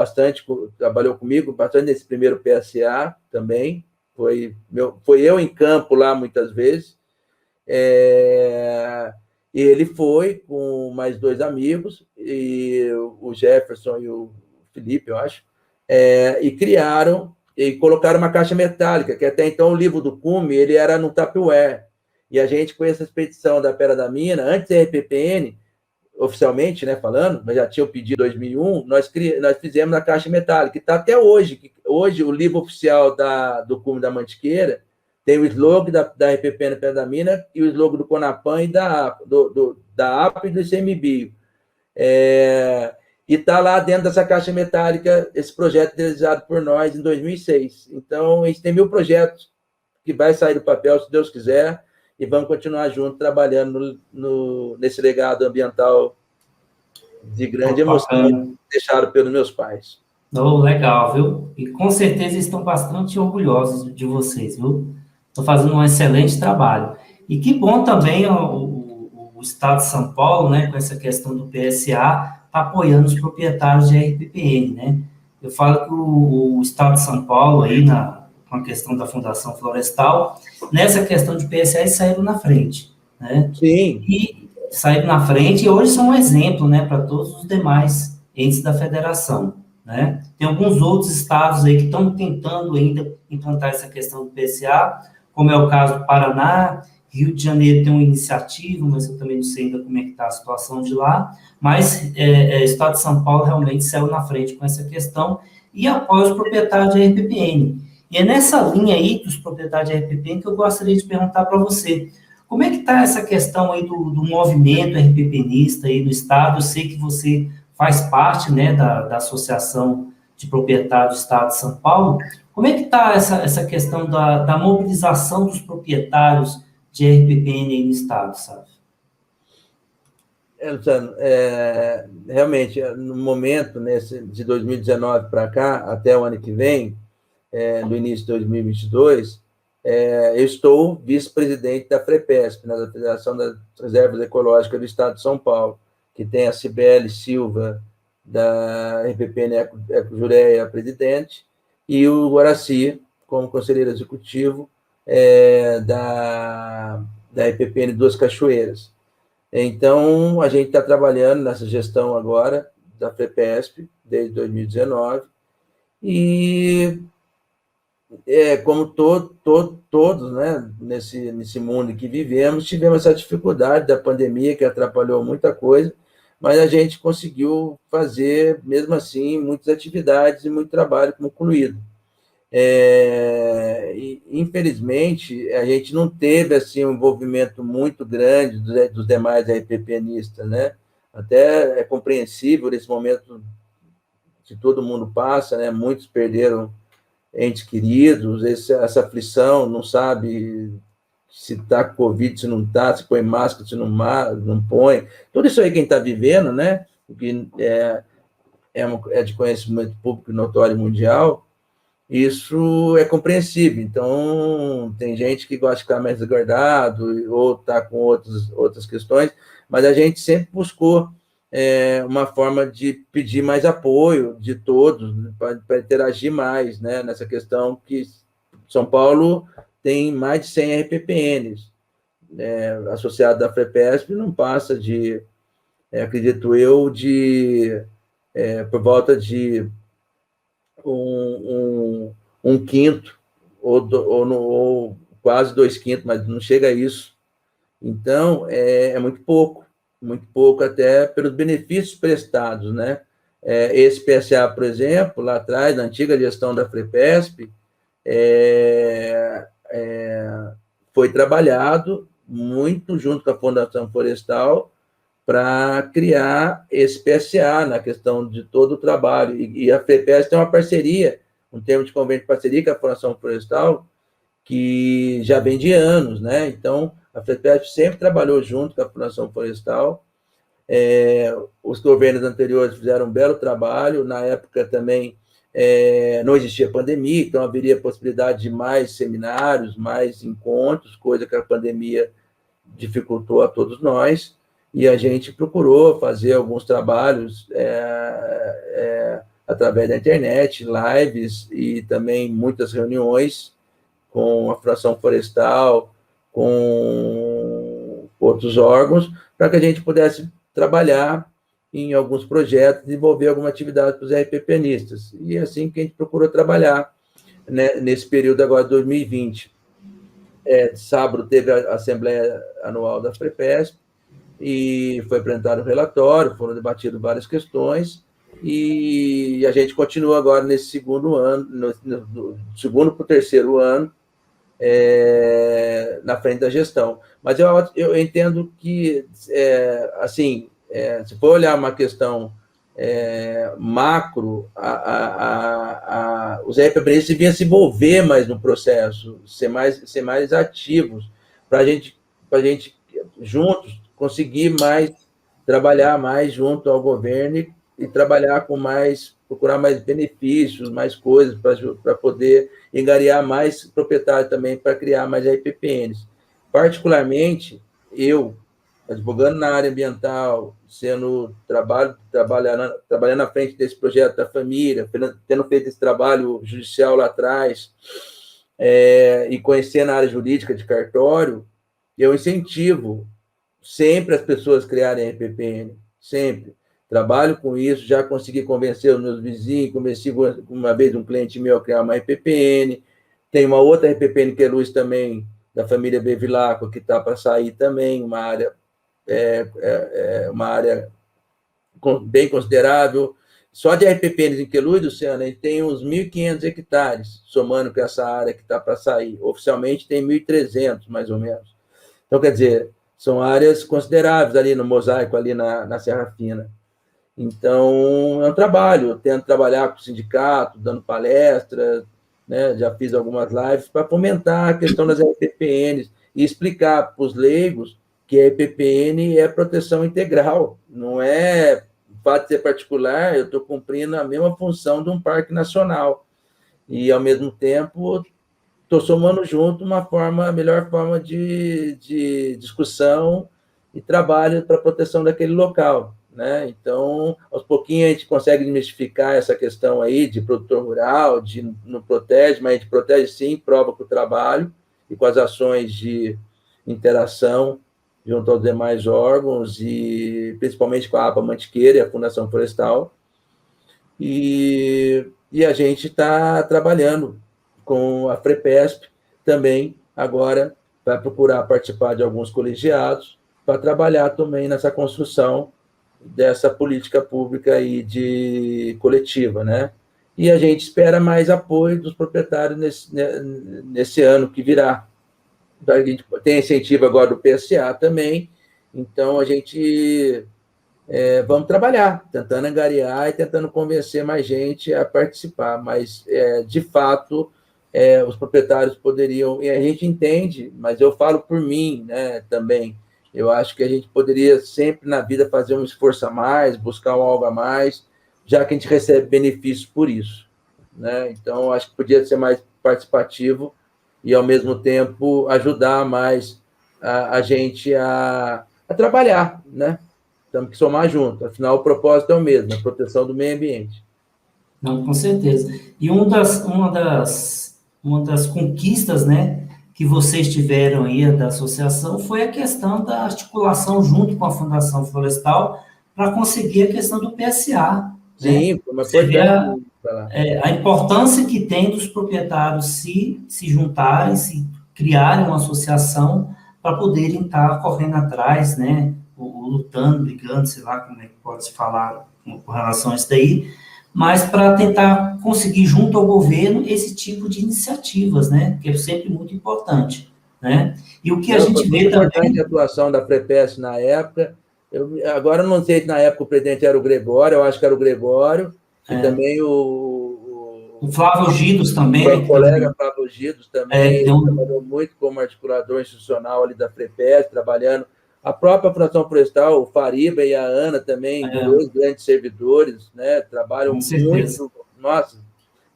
comigo bastante nesse primeiro PSA também, foi eu em campo lá muitas vezes, e ele foi com mais 2 amigos, e o Jefferson e o Felipe, eu acho, e criaram e colocaram uma caixa metálica, que até então o livro do Cume ele era no Tupperware. E a gente, com essa expedição da Pera da Mina, antes da RPPN, oficialmente, né, falando, mas já tinha o pedido em 2001, nós fizemos a caixa metálica, que está até hoje. Hoje, o livro oficial do Cume da Mantiqueira tem o slogan da RPPN Pera da Mina e o slogan do Conapan e da APA e do ICMBio. E está lá dentro dessa caixa metálica esse projeto idealizado por nós em 2006. Então, a gente tem 1000 projetos que vai sair do papel, se Deus quiser, e vamos continuar juntos trabalhando nesse legado ambiental de grande emoção deixado pelos meus pais. Oh, legal, viu? E com certeza estão bastante orgulhosos de vocês, viu? Estão fazendo um excelente trabalho. E que bom também o Estado de São Paulo, né, com essa questão do PSA, está apoiando os proprietários de RPPN, né? Eu falo que o Estado de São Paulo, aí, com a questão da Fundação Florestal, nessa questão de PSA, eles saíram na frente, né? Sim. E saíram na frente e hoje são um exemplo, né, para todos os demais entes da federação, né? Tem alguns outros estados aí que estão tentando ainda implantar essa questão do PSA, como é o caso do Paraná. Rio de Janeiro tem uma iniciativa, mas eu também não sei ainda como é que está a situação de lá, mas o Estado de São Paulo realmente saiu na frente com essa questão e apoia os proprietários de RPPN. E é nessa linha aí dos proprietários de RPPN que eu gostaria de perguntar para você, como é que está essa questão aí do movimento RPPNista aí no Estado? Eu sei que você faz parte, né, da Associação de Proprietários do Estado de São Paulo. Como é que está essa questão da mobilização dos proprietários de RPPN aí no Estado, sabe? Luciano, realmente, no momento, de 2019 para cá, até o ano que vem, no início de 2022, eu estou vice-presidente da FREPESP, né, da Federação das Reservas Ecológicas do Estado de São Paulo, que tem a Cibele Silva, da RPPN Ecojureia, presidente, e o Guaraci, como conselheiro executivo da RPPN Duas Cachoeiras. Então, a gente está trabalhando nessa gestão agora da FREPESP, desde 2019, e como todos, né, nesse mundo em que vivemos, tivemos essa dificuldade da pandemia, que atrapalhou muita coisa, mas a gente conseguiu fazer, mesmo assim, muitas atividades e muito trabalho concluído. E, infelizmente, a gente não teve assim, um envolvimento muito grande dos demais RPPNistas, né? Até é compreensível nesse momento que todo mundo passa, né? Muitos perderam entes queridos, essa aflição, não sabe se está com Covid, se não está, se põe máscara, se não põe. Tudo isso aí quem está vivendo, né? Que é de conhecimento público notório mundial, isso é compreensível. Então, tem gente que gosta de ficar mais guardado ou está com outras questões, mas a gente sempre buscou uma forma de pedir mais apoio de todos, para interagir mais, né, nessa questão que São Paulo tem mais de 100 RPPNs, associado da FREPESP, não passa de, acredito eu, por volta de um quinto, ou quase 2/5, mas não chega a isso. Então, é muito pouco até pelos benefícios prestados, né? Esse PSA, por exemplo, lá atrás, na antiga gestão da FREPESP, foi trabalhado muito junto com a Fundação Florestal para criar esse PSA na questão de todo o trabalho. E a FREPESP tem uma parceria, um termo de convênio de parceria com a Fundação Florestal, que já vem de anos, né? Então, a FREPESP sempre trabalhou junto com a Fundação Florestal. Os governos anteriores fizeram um belo trabalho. Na época também não existia pandemia, então haveria possibilidade de mais seminários, mais encontros, coisa que a pandemia dificultou a todos nós, e a gente procurou fazer alguns trabalhos através da internet, lives e também muitas reuniões com a Fundação Florestal, com outros órgãos, para que a gente pudesse trabalhar em alguns projetos, desenvolver alguma atividade para os RPPNistas. E é assim que a gente procurou trabalhar, né, nesse período agora de 2020. Sábado teve a Assembleia Anual da FREPESP, e foi apresentado o relatório, foram debatidas várias questões, e a gente continua agora nesse segundo ano, no segundo para o terceiro ano, na frente da gestão. Mas eu entendo que, assim, se for olhar uma questão macro, os RPPNistas deviam se envolver mais no processo, ser mais ativos, para a gente, juntos, conseguir trabalhar mais junto ao governo e trabalhar procurar mais benefícios, mais coisas, para poder engariar mais proprietários também, para criar mais RPPNs. Particularmente, eu, advogando na área ambiental, trabalhando à frente desse projeto da família, tendo feito esse trabalho judicial lá atrás, e conhecendo a área jurídica de cartório, eu incentivo sempre as pessoas criarem RPPN, sempre. Trabalho com isso, já consegui convencer os meus vizinhos, convenci uma vez um cliente meu a criar uma RPPN, tem uma outra RPPN que é Luz também, da família Bevilacqua, que está para sair também, uma área bem considerável. Só de RPPNs em Queluz, Luciano, a gente tem uns 1.500 hectares, somando com essa área que está para sair. Oficialmente tem 1.300, mais ou menos. Então, quer dizer, são áreas consideráveis ali no mosaico, ali na Serra Fina. Então, é um trabalho. Eu tento trabalhar com o sindicato, dando palestras, né? Já fiz algumas lives para fomentar a questão das RPPNs e explicar para os leigos que a RPPN é proteção integral, não é o fato de ser particular, eu estou cumprindo a mesma função de um parque nacional. E, ao mesmo tempo, estou somando junto a melhor forma de discussão e trabalho para a proteção daquele local, né? Então, aos pouquinhos a gente consegue desmistificar essa questão aí de produtor rural, de não protege, mas a gente protege sim, prova com o trabalho e com as ações de interação junto aos demais órgãos, e principalmente com a APA Mantiqueira e a Fundação Florestal. E a gente está trabalhando com a FREPESP também, agora vai procurar participar de alguns colegiados para trabalhar também nessa construção dessa política pública e de coletiva, né? E a gente espera mais apoio dos proprietários nesse ano que virá. A gente tem incentivo agora do PSA também, então a gente vamos trabalhar, tentando angariar e tentando convencer mais gente a participar, mas, de fato, os proprietários poderiam, e a gente entende, mas eu falo por mim, né, também, eu acho que a gente poderia sempre na vida fazer um esforço a mais, buscar um algo a mais, já que a gente recebe benefícios por isso, né? Então, acho que podia ser mais participativo e, ao mesmo tempo, ajudar mais a gente a trabalhar, né? Temos que somar junto, afinal, o propósito é o mesmo, a proteção do meio ambiente. Não, com certeza. E uma das conquistas, né, que vocês tiveram aí da associação foi a questão da articulação junto com a Fundação Florestal para conseguir a questão do PSA, né? Sim, foi uma Você vê importante falar. a importância que tem dos proprietários se juntarem, se criarem uma associação para poderem estar correndo atrás, né, ou lutando, brigando, sei lá como é que pode se falar com relação a isso daí, mas para tentar conseguir junto ao governo esse tipo de iniciativas, né, que é sempre muito importante, né? E o que a Não, foi gente muito vê importante também... a atuação da FREPES na época. Agora, eu não sei se na época o presidente era o Gregório, eu acho que era o Gregório, e também O Flávio Gidos também, né, meu que deu, colega Flávio Gidos que também, deu ele trabalhou muito como articulador institucional ali da FREPES, trabalhando. A própria Fundação Florestal, o Fariba e a Ana também, dois grandes servidores, né, trabalham com certeza. muito. Nossa,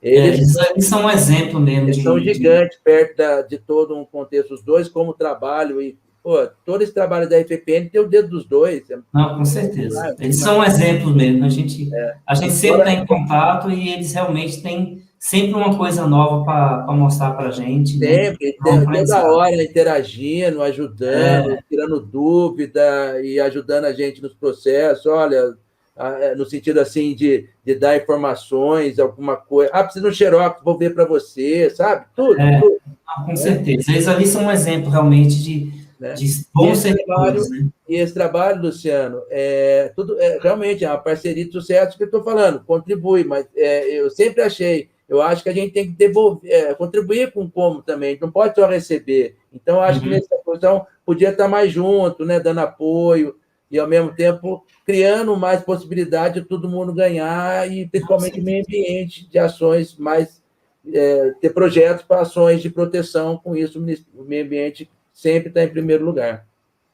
eles Eles são um exemplo mesmo eles são de... gigantes perto de todo um contexto, os dois como trabalho, e pô, todo esse trabalho da FPN tem o dedo dos dois. Não, com certeza. Eles são um exemplo mesmo. A gente sempre está Fora, em contato e eles realmente têm sempre uma coisa nova para mostrar para a gente, né? sempre, É um toda aprendizado. hora interagindo, ajudando, tirando dúvida e ajudando a gente nos processos. Olha, no sentido assim de dar informações, alguma coisa. Ah, precisa de um xerox, vou ver para você, sabe? Tudo, tudo. Não, com certeza. Eles ali são um exemplo realmente Né? de bons Esse trabalho, servidores, né? Luciano, realmente é uma parceria de sucesso que eu estou falando, contribui, mas eu sempre achei, eu acho que a gente tem que devolver, contribuir com como também, não pode só receber. Então, acho que nessa posição podia estar mais junto, né, dando apoio, e ao mesmo tempo criando mais possibilidade de todo mundo ganhar, e principalmente o meio ambiente, de ações mais, ter projetos para ações de proteção, com isso o meio ambiente sempre está em primeiro lugar.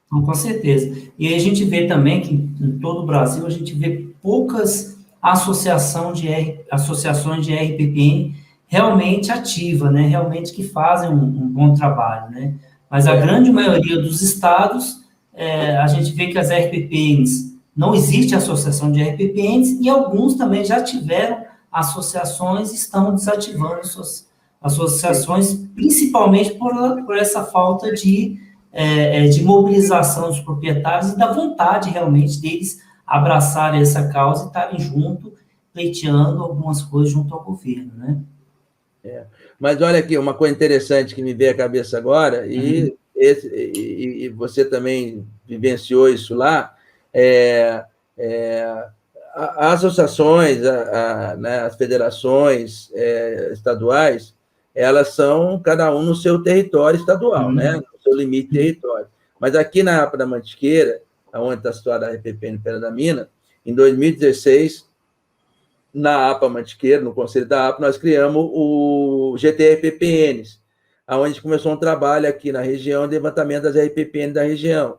Então, com certeza. E aí a gente vê também que em todo o Brasil a gente vê poucas associações de RPPN realmente ativas, né? Realmente que fazem um bom trabalho, né? Mas a grande maioria dos estados, a gente vê que as RPPNs, não existe associação de RPPNs e alguns também já tiveram associações e estão desativando suas associações, principalmente por essa falta de mobilização dos proprietários e da vontade realmente deles abraçarem essa causa e estarem junto, pleiteando algumas coisas junto ao governo, né? Mas olha aqui, uma coisa interessante que me veio à cabeça agora, e você também vivenciou isso lá, as associações, né, as federações estaduais, elas são cada um no seu território estadual, né, no seu limite de território. Mas aqui na APA da Mantiqueira, onde está situada a RPPN Pera da Mina, em 2016, na APA Mantiqueira, no Conselho da APA, nós criamos o GTRPPNs, onde a gente começou um trabalho aqui na região de levantamento das RPPN da região.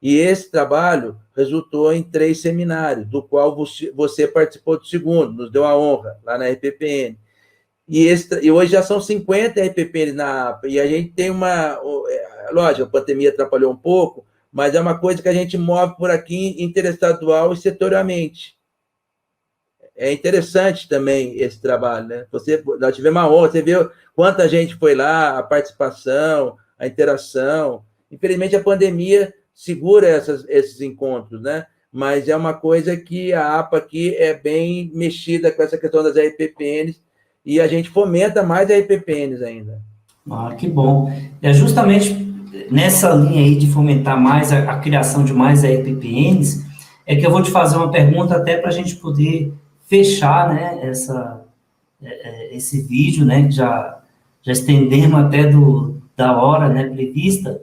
E esse trabalho resultou em 3 seminários, do qual você participou do segundo, nos deu a honra, lá na RPPN. E hoje já são 50 RPPNs na APA, e a gente tem lógico, a pandemia atrapalhou um pouco, mas é uma coisa que a gente move por aqui interestadual e setorialmente. É interessante também esse trabalho, né? Nós tivemos uma honra, você viu quanta gente foi lá, a participação, a interação. Infelizmente, a pandemia segura esses encontros, né? Mas é uma coisa que a APA aqui é bem mexida com essa questão das RPPNs, e a gente fomenta mais RPPNs ainda. Ah, que bom. É justamente nessa linha aí de fomentar mais a criação de mais RPPNs, é que eu vou te fazer uma pergunta até para a gente poder fechar, né, esse vídeo, né, que já estendemos até da hora, né, prevista,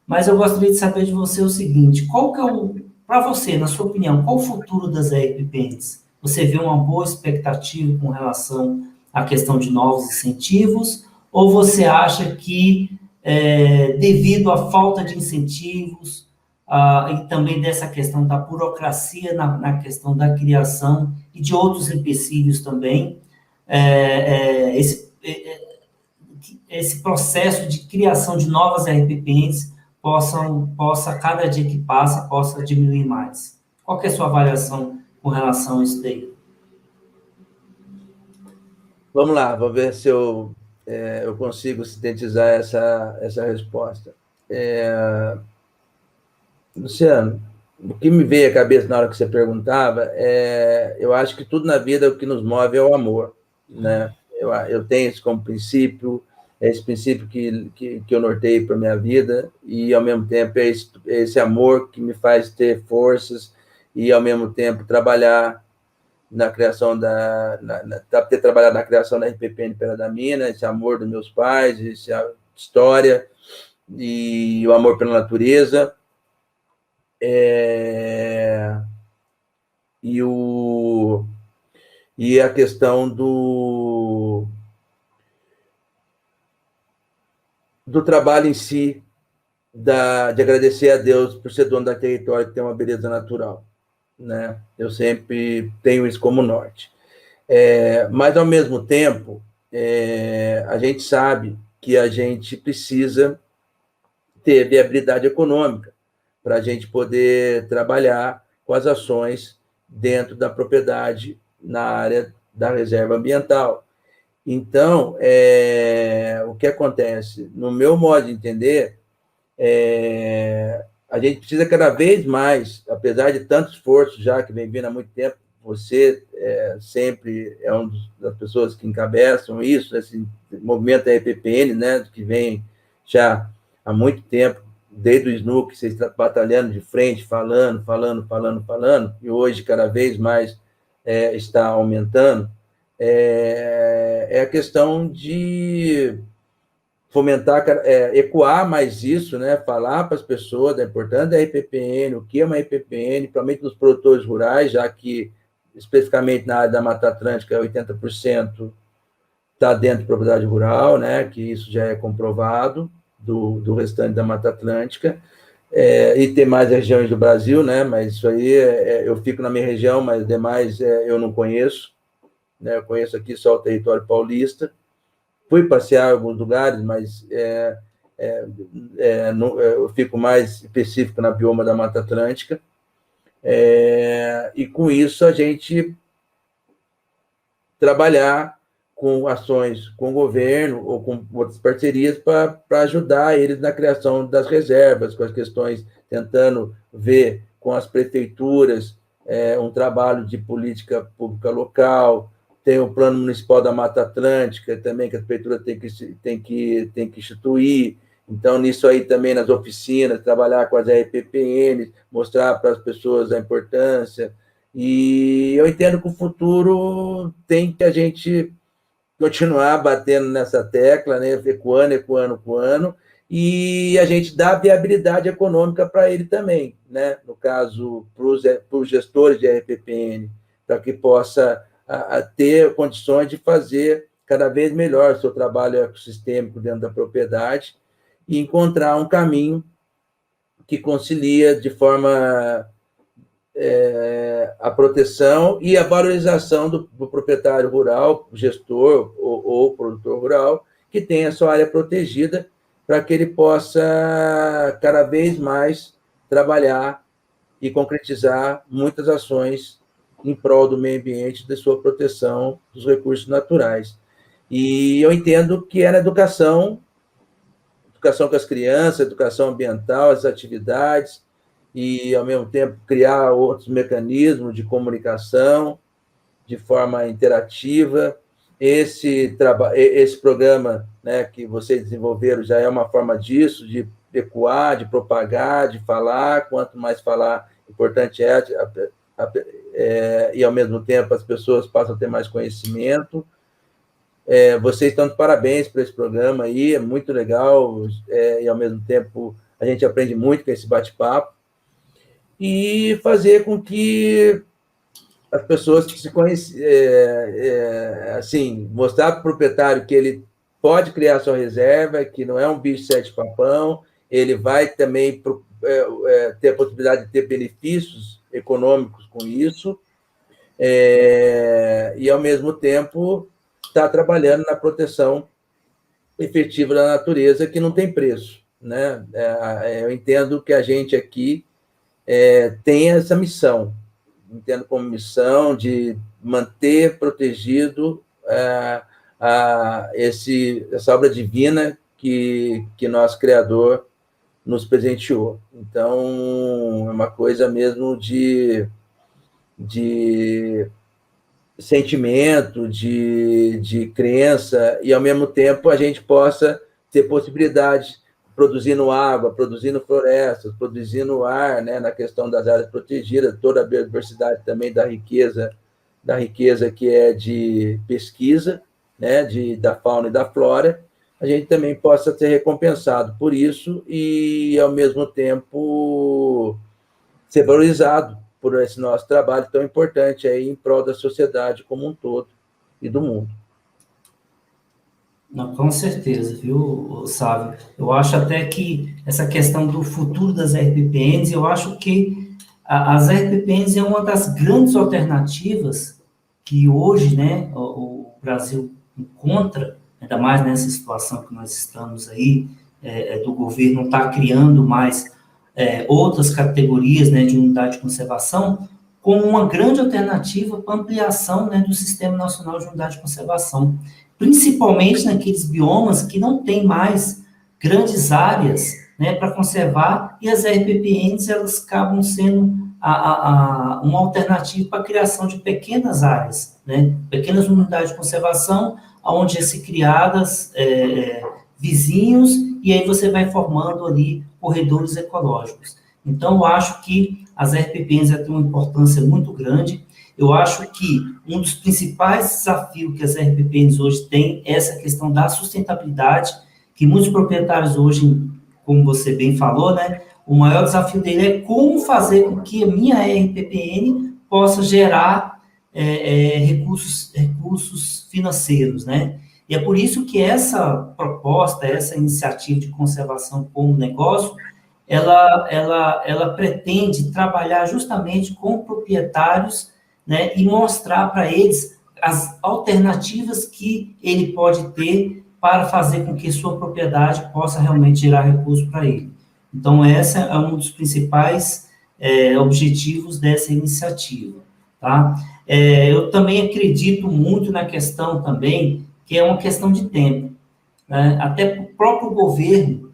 mas eu gostaria de saber de você o seguinte, Para você, na sua opinião, qual o futuro das RPPNs? Você vê uma boa expectativa com relação à questão de novos incentivos? Ou você acha que, devido à falta de incentivos, e também dessa questão da burocracia na questão da criação e de outros empecilhos também, esse processo de criação de novas RPPNs possa, cada dia que passa, possa diminuir mais? Qual que é a sua avaliação com relação a isso daí? Vamos lá, vou ver se eu consigo sintetizar essa resposta. Luciano, o que me veio à cabeça na hora que você perguntava eu acho que tudo na vida, o que nos move é o amor, né? Eu tenho isso como princípio, é esse princípio que eu norteio para a minha vida, e, ao mesmo tempo, é esse amor que me faz ter forças e, ao mesmo tempo, trabalhar na criação ter trabalhado na criação da RPPN Pera da Mina, esse amor dos meus pais, essa história e o amor pela natureza. E a questão do trabalho em si, de agradecer a Deus por ser dono da território que tem uma beleza natural, né? Eu sempre tenho isso como norte. Mas, ao mesmo tempo, a gente sabe que a gente precisa ter viabilidade econômica para a gente poder trabalhar com as ações dentro da propriedade na área da reserva ambiental. Então, o que acontece? No meu modo de entender, a gente precisa cada vez mais, apesar de tanto esforço já que vem vindo há muito tempo, você sempre é uma das pessoas que encabeçam isso, esse movimento da EPPN, né, que vem já há muito tempo, desde o SNU, que vocês estão batalhando de frente, falando, e hoje cada vez mais está aumentando, a questão de fomentar, ecoar mais isso, né? Falar para as pessoas da importância da RPPN, o que é uma RPPN, principalmente nos produtores rurais, já que, especificamente na área da Mata Atlântica, 80% está dentro de propriedade rural, né? Que isso já é comprovado, do restante da Mata Atlântica, e tem mais regiões do Brasil, né? Mas isso aí, eu fico na minha região, mas demais eu não conheço, né? Eu conheço aqui só o território paulista. Fui passear em alguns lugares, mas eu fico mais específico na bioma da Mata Atlântica. E, com isso, a gente trabalhar com ações com o governo ou com outras parcerias para ajudar eles na criação das reservas, com as questões, tentando ver com as prefeituras um trabalho de política pública local. Tem o Plano Municipal da Mata Atlântica também, que a prefeitura tem que instituir. Então, nisso aí também, nas oficinas, trabalhar com as RPPNs, mostrar para as pessoas a importância. E eu entendo que o futuro tem que a gente continuar batendo nessa tecla, né, ecoando, e a gente dá viabilidade econômica para ele também, né? No caso, para os gestores de RPPN, para que possa ter condições de fazer cada vez melhor o seu trabalho ecossistêmico dentro da propriedade e encontrar um caminho que concilia de forma a proteção e a valorização do proprietário rural, gestor ou produtor rural, que tenha a sua área protegida, para que ele possa cada vez mais trabalhar e concretizar muitas ações em prol do meio ambiente, de sua proteção dos recursos naturais. E eu entendo que é na educação com as crianças, educação ambiental, as atividades, e, ao mesmo tempo, criar outros mecanismos de comunicação de forma interativa. Esse programa, né, que vocês desenvolveram já é uma forma disso, de ecoar, de propagar, de falar. Quanto mais falar, importante e, ao mesmo tempo, as pessoas passam a ter mais conhecimento. Vocês estão de parabéns por esse programa aí, é muito legal, e, ao mesmo tempo, a gente aprende muito com esse bate-papo. e fazer com que as pessoas se conhecem, assim, mostrar para o proprietário que ele pode criar sua reserva, que não é um bicho de sete papão, ele vai também ter a possibilidade de ter benefícios econômicos com isso, e, ao mesmo tempo, está trabalhando na proteção efetiva da natureza, que não tem preço, né? Eu entendo que a gente aqui tem essa missão, entendo como missão de manter protegido essa obra divina que nosso Criador nos presenteou. Então, é uma coisa mesmo de sentimento, de crença, e, ao mesmo tempo, a gente possa ter possibilidade, produzindo água, produzindo florestas, produzindo ar, né, na questão das áreas protegidas, toda a biodiversidade também da riqueza que é de pesquisa, né, da fauna e da flora, a gente também possa ser recompensado por isso e, ao mesmo tempo, ser valorizado por esse nosso trabalho tão importante aí em prol da sociedade como um todo e do mundo. Não, com certeza, viu, Sávio? Eu acho até que essa questão do futuro das RPPNs, eu acho que as RPPNs é uma das grandes alternativas que hoje, né, o Brasil encontra, ainda mais nessa situação que nós estamos aí, do governo não estar criando mais outras categorias, né, de unidade de conservação, como uma grande alternativa para ampliação, né, do Sistema Nacional de Unidade de Conservação, principalmente naqueles biomas que não tem mais grandes áreas, né, para conservar, e as RPPNs, elas acabam sendo uma alternativa para a criação de pequenas áreas, né, pequenas unidades de conservação, onde se criadas vizinhos, e aí você vai formando ali corredores ecológicos. Então, eu acho que as RPPNs têm uma importância muito grande. Eu acho que um dos principais desafios que as RPPNs hoje têm é essa questão da sustentabilidade, que muitos proprietários hoje, como você bem falou, né, o maior desafio dele é como fazer com que a minha RPPN possa gerar recursos financeiros, né? E é por isso que essa proposta, essa iniciativa de conservação como negócio, ela pretende trabalhar justamente com proprietários, né, e mostrar para eles as alternativas que ele pode ter para fazer com que sua propriedade possa realmente gerar recursos para ele. Então, esse é um dos principais objetivos dessa iniciativa, tá? Eu também acredito muito na questão também, que é uma questão de tempo, né? Até para o próprio governo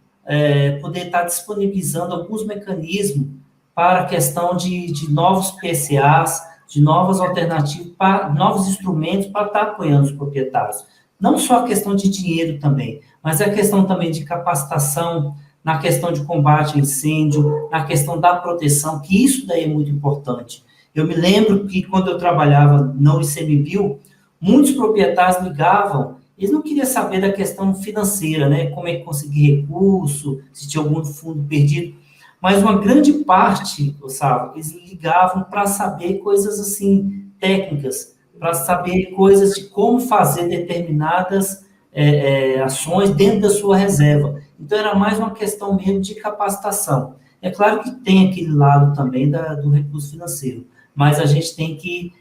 poder estar disponibilizando alguns mecanismos para a questão de novos PCAs, de novas alternativas, novos instrumentos para estar apoiando os proprietários. Não só a questão de dinheiro também, mas a questão também de capacitação, na questão de combate a incêndio, na questão da proteção, que isso daí é muito importante. Eu me lembro que quando eu trabalhava no ICMBio, muitos proprietários ligavam, eles não queriam saber da questão financeira, né? Como é que conseguir recurso, se tinha algum fundo perdido. Mas uma grande parte, sabe, eles ligavam para saber coisas assim, técnicas, para saber coisas de como fazer determinadas ações dentro da sua reserva. Então, era mais uma questão mesmo de capacitação. É claro que tem aquele lado também do recurso financeiro, mas a gente tem que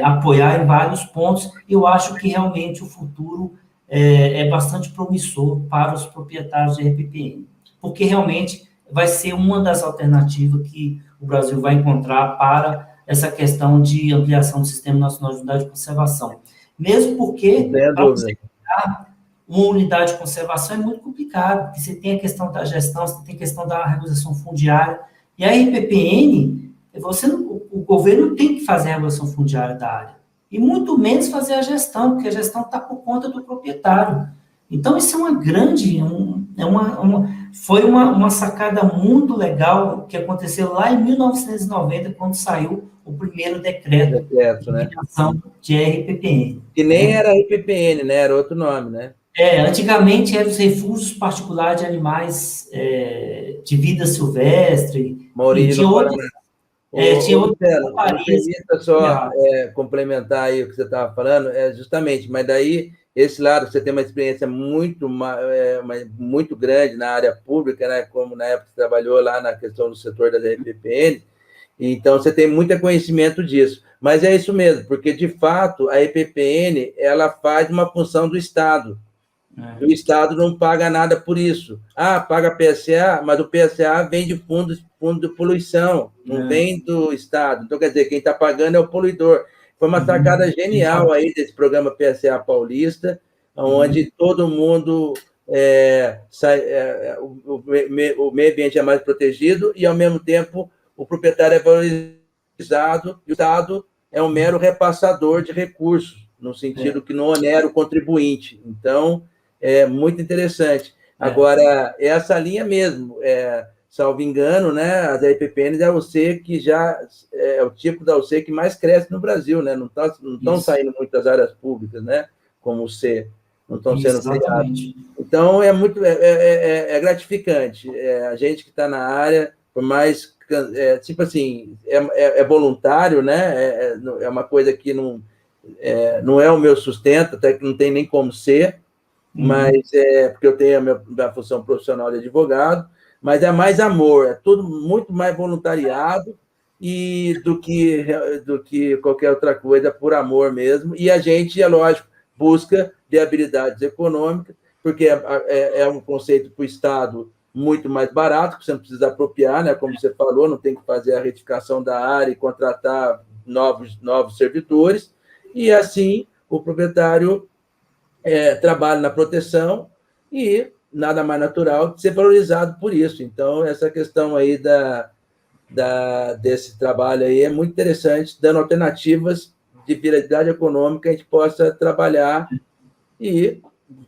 apoiar em vários pontos, e eu acho que realmente o futuro é bastante promissor para os proprietários de RPPN, porque realmente vai ser uma das alternativas que o Brasil vai encontrar para essa questão de ampliação do Sistema Nacional de Unidade de Conservação. Mesmo porque, para você criar uma unidade de conservação é muito complicado, porque você tem a questão da gestão, você tem a questão da regularização fundiária, e a RPPN, o governo não tem que fazer a regulação fundiária da área, e muito menos fazer a gestão, porque a gestão está por conta do proprietário. Então, isso é uma grande, foi uma sacada muito legal que aconteceu lá em 1990, quando saiu o primeiro decreto de criação de RPPN. Que nem era RPPN, né? Era outro nome, né? Antigamente eram os refúgios particulares de animais de vida silvestre. Maurílio, tinha outras, Tinha outra Luciano, me portaria. permita só complementar aí o que você estava falando, justamente, mas daí, esse lado, você tem uma experiência muito grande na área pública, né, como na época que você trabalhou lá na questão do setor da EPPN, então você tem muito conhecimento disso. Mas é isso mesmo, porque, de fato, a EPPN ela faz uma função do Estado. O Estado não paga nada por isso. Paga PSA, mas o PSA vem de fundo de poluição, não vem do Estado. Então, quer dizer, quem está pagando é o poluidor. Foi uma sacada genial aí desse programa PSA Paulista, onde todo mundo o meio ambiente é mais protegido e, ao mesmo tempo, o proprietário é valorizado e o Estado é um mero repassador de recursos, no sentido que não onera o contribuinte. Então, é muito interessante. Agora, essa linha mesmo, salvo engano, né, as EPPNs é o C que já é o tipo da UC que mais cresce no Brasil, né? Não estão saindo muitas áreas públicas, né? Como o C, não estão sendo criadas. Então, é gratificante. A gente que está na área, por mais tipo assim, é voluntário, né? É uma coisa que não é o meu sustento, até que não tem nem como ser, mas porque eu tenho a minha função profissional de advogado, mas é mais amor, é tudo muito mais voluntariado e do que qualquer outra coisa, por amor mesmo. E a gente, é lógico, busca viabilidades econômicas, porque é um conceito para o Estado muito mais barato, que você não precisa apropriar, né? Como você falou, não tem que fazer a retificação da área e contratar novos servidores, e assim o proprietário trabalha na proteção e nada mais natural que ser valorizado por isso. Então, essa questão aí desse trabalho aí é muito interessante, dando alternativas de viabilidade econômica, a gente possa trabalhar e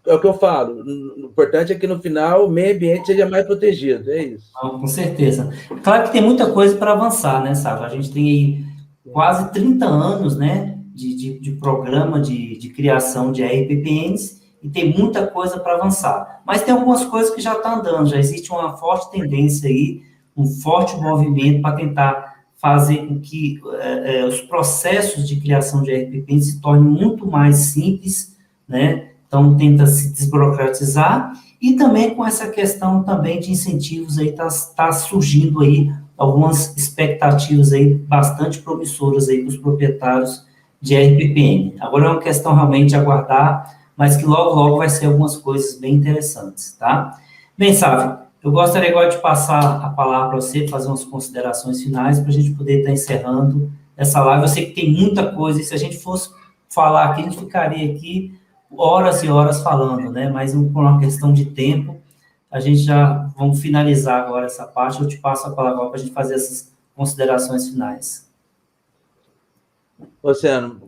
é o que eu falo, o importante é que no final o meio ambiente seja mais protegido, é isso. Não, com certeza. Claro que tem muita coisa para avançar, né, Sávio? A gente tem aí quase 30 anos, né, de programa de criação de RPPNs e tem muita coisa para avançar. Mas tem algumas coisas que já estão andando, já existe uma forte tendência aí, um forte movimento para tentar fazer com que os processos de criação de RPPNs se tornem muito mais simples, né? Então, tenta se desburocratizar e também com essa questão também de incentivos aí, tá surgindo aí algumas expectativas aí bastante promissoras aí para os proprietários de RPPN. Agora é uma questão realmente de aguardar, mas que logo, logo vai ser algumas coisas bem interessantes, tá? Bem, Sávio, eu gostaria agora de passar a palavra para você, fazer umas considerações finais, para a gente poder estar encerrando essa live. Eu sei que tem muita coisa, e se a gente fosse falar aqui, a gente ficaria aqui horas e horas falando, né? Mas por uma questão de tempo, a gente já vamos finalizar agora essa parte. Eu te passo a palavra para a gente fazer essas considerações finais. Luciano,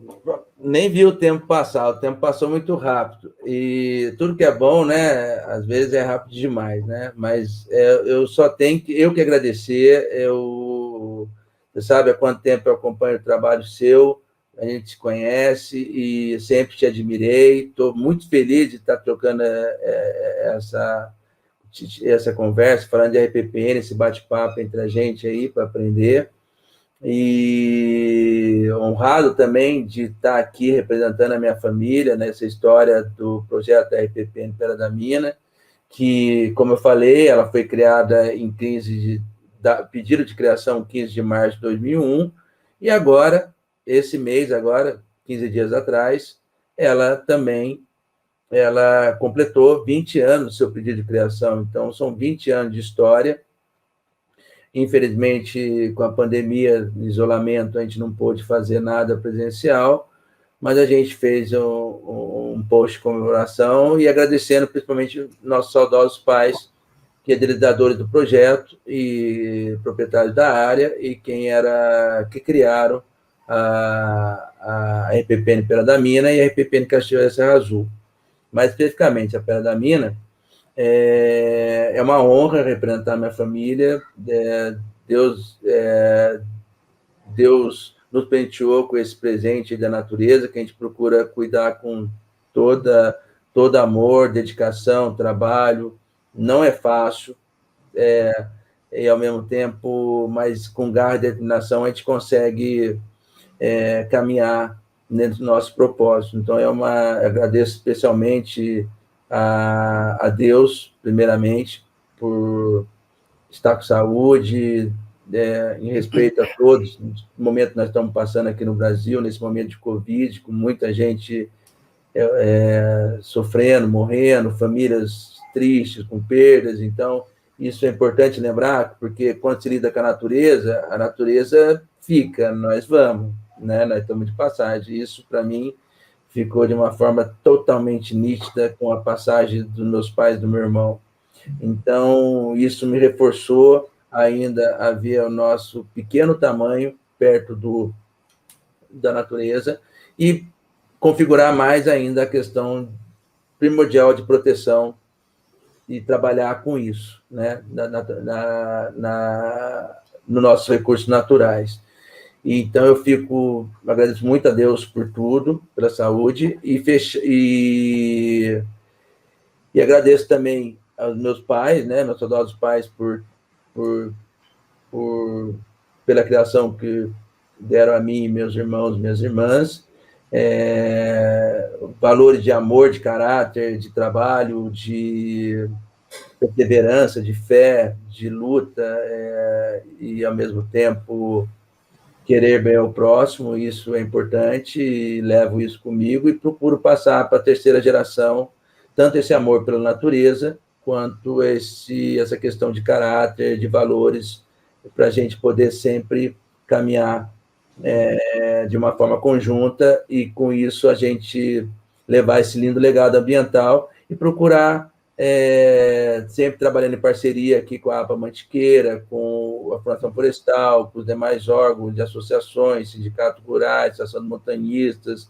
nem vi o tempo passar, o tempo passou muito rápido. E tudo que é bom, né? Às vezes é rápido demais, né? Mas eu só tenho que agradecer. Você sabe há quanto tempo eu acompanho o trabalho seu, a gente se conhece e sempre te admirei. Estou muito feliz de estar trocando essa conversa, falando de RPPN, esse bate-papo entre a gente aí para aprender. E honrado também de estar aqui representando a minha família nessa história do projeto RPPN Pera da Mina, que, como eu falei, ela foi criada em pedido de criação 15 de março de 2001, e agora, esse mês, 15 dias atrás, ela completou 20 anos do seu pedido de criação, então são 20 anos de história. Infelizmente, com a pandemia, isolamento, a gente não pôde fazer nada presencial, mas a gente fez um post de comemoração e agradecendo principalmente nossos saudosos pais, que são idealizadores do projeto e proprietários da área e que criaram a RPPN Pera da Mina e a RPPN Castilho da Serra Azul. Mais especificamente, a Pera da Mina é uma honra representar minha família. Deus nos presenteou com esse presente da natureza, que a gente procura cuidar com todo amor, dedicação, trabalho. Não é fácil. e, ao mesmo tempo, mas com garra e determinação, a gente consegue caminhar dentro do nosso propósito. Então, agradeço especialmente a Deus, primeiramente, por estar com saúde, em respeito a todos, no momento que nós estamos passando aqui no Brasil, nesse momento de Covid, com muita gente sofrendo, morrendo, famílias tristes, com perdas. Então, isso é importante lembrar, porque quando se lida com a natureza fica, nós vamos, né? Nós estamos de passagem. Isso, para mim, ficou de uma forma totalmente nítida com a passagem dos meus pais e do meu irmão. Então, isso me reforçou ainda a ver o nosso pequeno tamanho perto da natureza e configurar mais ainda a questão primordial de proteção e trabalhar com isso, né, nos nossos recursos naturais. Então, eu agradeço muito a Deus por tudo, pela saúde, e agradeço também aos meus pais, né, meus saudosos pais, pela criação que deram a mim, meus irmãos, minhas irmãs, valores de amor, de caráter, de trabalho, de perseverança, de fé, de luta, e, ao mesmo tempo, querer bem ao próximo. Isso é importante, e levo isso comigo e procuro passar para a terceira geração tanto esse amor pela natureza, quanto essa questão de caráter, de valores, para a gente poder sempre caminhar de uma forma conjunta, e com isso a gente levar esse lindo legado ambiental e procurar sempre trabalhando em parceria aqui com a APA Mantiqueira, com a Fundação Florestal, com os demais órgãos de associações, sindicatos rurais, associação de montanhistas,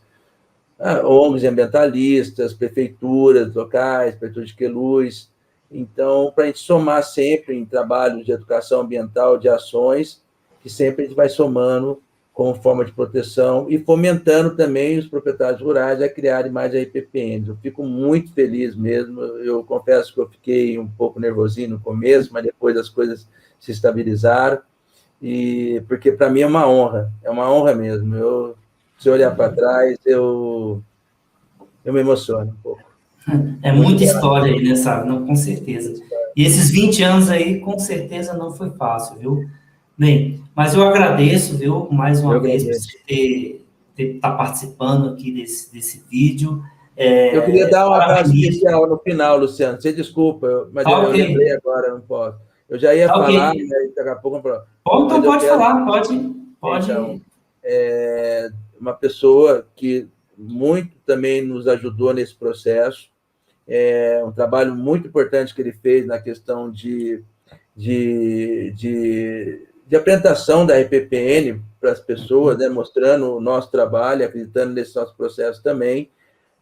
ONGs ambientalistas, prefeituras locais, prefeitura de Queluz. Então, para a gente somar sempre em trabalhos de educação ambiental, de ações, que sempre a gente vai somando como forma de proteção e fomentando também os proprietários rurais a criarem mais RPPNs. Eu fico muito feliz mesmo. Eu confesso que eu fiquei um pouco nervosinho no começo, mas depois as coisas se estabilizaram, porque para mim é uma honra mesmo. Se eu olhar para trás, eu me emociono um pouco. É muita história aí, né, sabe? Não, com certeza. E esses 20 anos aí, com certeza, não foi fácil, viu? Bem, mas eu agradeço, viu, mais uma vez, por você estar participando aqui desse vídeo. Eu queria dar um abraço Parabéns. especial no final, Luciano. Você desculpa, mas eu Ok. lembrei agora, não posso. Eu já ia falar, Ok. mas daqui a pouco... Então pode falar, pode. Então, uma pessoa que muito também nos ajudou nesse processo, um trabalho muito importante que ele fez na questão de apresentação da RPPN para as pessoas, né, mostrando o nosso trabalho, acreditando nesse nosso processo também.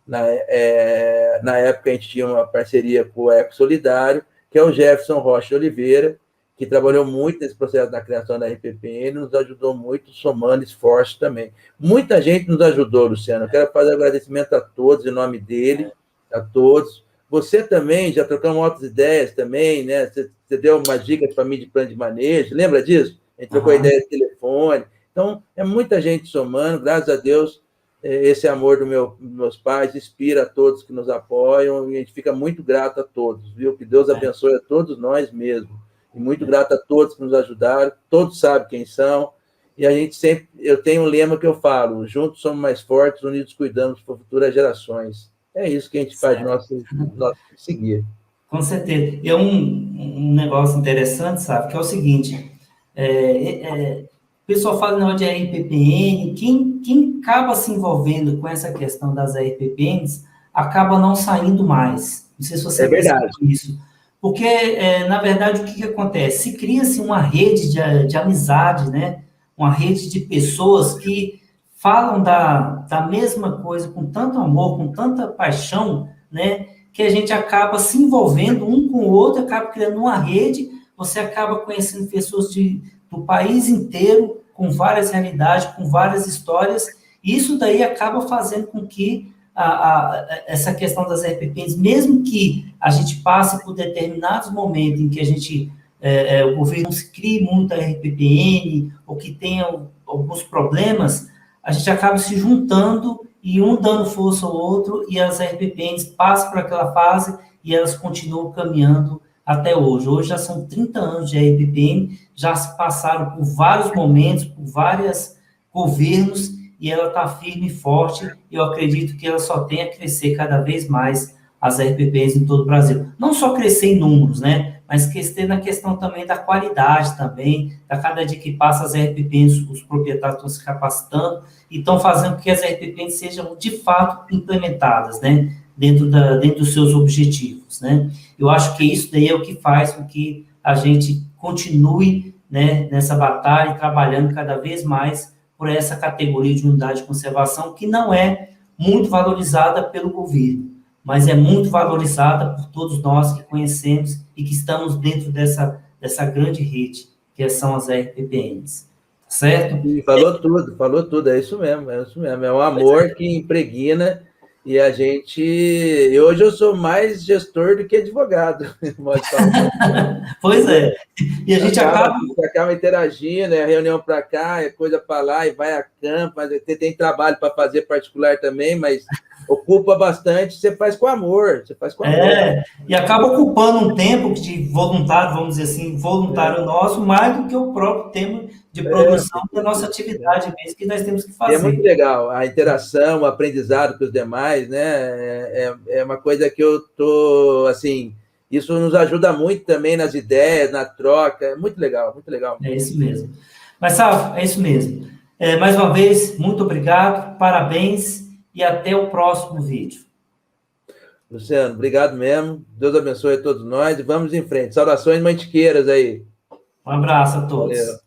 Na época, a gente tinha uma parceria com o Eco Solidário, que é o Jefferson Rocha de Oliveira, que trabalhou muito nesse processo da criação da RPPN, nos ajudou muito, somando esforços também. Muita gente nos ajudou, Luciano. Eu quero fazer agradecimento a todos, em nome dele, a todos. Você também, já trocamos outras ideias também, né? Você deu umas dicas para mim de plano de manejo, lembra disso? A gente trocou ideia de telefone. Então, é muita gente somando, graças a Deus, esse amor dos meus pais inspira a todos que nos apoiam, e a gente fica muito grato a todos, viu? Que Deus abençoe a todos nós mesmos. E muito grato a todos que nos ajudaram, todos sabem quem são, e a gente sempre... Eu tenho um lema que eu falo: juntos somos mais fortes, unidos cuidamos para futuras gerações. É isso que a gente faz nosso seguir. Com certeza. E é um negócio interessante, sabe, que é o seguinte, o pessoal fala não de RPPN, quem acaba se envolvendo com essa questão das RPPNs acaba não saindo mais. Não sei se você verdade isso. Porque, na verdade, o que acontece? Se cria-se uma rede de amizade, né? Uma rede de pessoas que falam da mesma coisa com tanto amor, com tanta paixão, né? Que a gente acaba se envolvendo um com o outro, acaba criando uma rede, você acaba conhecendo pessoas do país inteiro, com várias realidades, com várias histórias, e isso daí acaba fazendo com que essa questão das RPPs, mesmo que a gente passe por determinados momentos em que a gente o governo não se crie muita RPPN, ou que tenha alguns problemas, a gente acaba se juntando e um dando força ao outro, e as RPPNs passam por aquela fase e elas continuam caminhando até hoje. Hoje já são 30 anos de RPPN, já se passaram por vários momentos, por vários governos, e ela está firme e forte, e eu acredito que ela só tem a crescer cada vez mais, as RPPs em todo o Brasil. Não só crescer em números, né? Mas crescer na questão também da qualidade também, a cada dia que passa as RPPs, os proprietários estão se capacitando e estão fazendo com que as RPPs sejam de fato implementadas, né? Dentro dos seus objetivos, né? Eu acho que isso daí é o que faz com que a gente continue, né, nessa batalha e trabalhando cada vez mais por essa categoria de unidade de conservação que não é muito valorizada pelo governo, mas é muito valorizada por todos nós que conhecemos e que estamos dentro dessa grande rede, que são as RPPNs, certo? E falou tudo, é isso mesmo, é isso mesmo. É um amor que impregna e a gente... Hoje eu sou mais gestor do que advogado, pode falar. Pois é. E a gente acaba interagindo, é reunião para cá, é coisa para lá, e vai a campo, mas tem trabalho para fazer particular também, mas ocupa bastante, você faz com amor, e acaba ocupando um tempo de voluntário, vamos dizer assim, voluntário nosso, mais do que o próprio tempo de produção da nossa atividade mesmo, que nós temos que fazer. É muito legal, a interação, o aprendizado com os demais, né? É uma coisa que eu tô, assim, isso nos ajuda muito também nas ideias, na troca, é muito legal, muito legal. É isso mesmo. Mas, Sávio, é isso mesmo. Mais uma vez, muito obrigado, parabéns e até o próximo vídeo. Luciano, obrigado mesmo. Deus abençoe a todos nós e vamos em frente. Saudações mantiqueiras aí. Um abraço a todos. Valeu.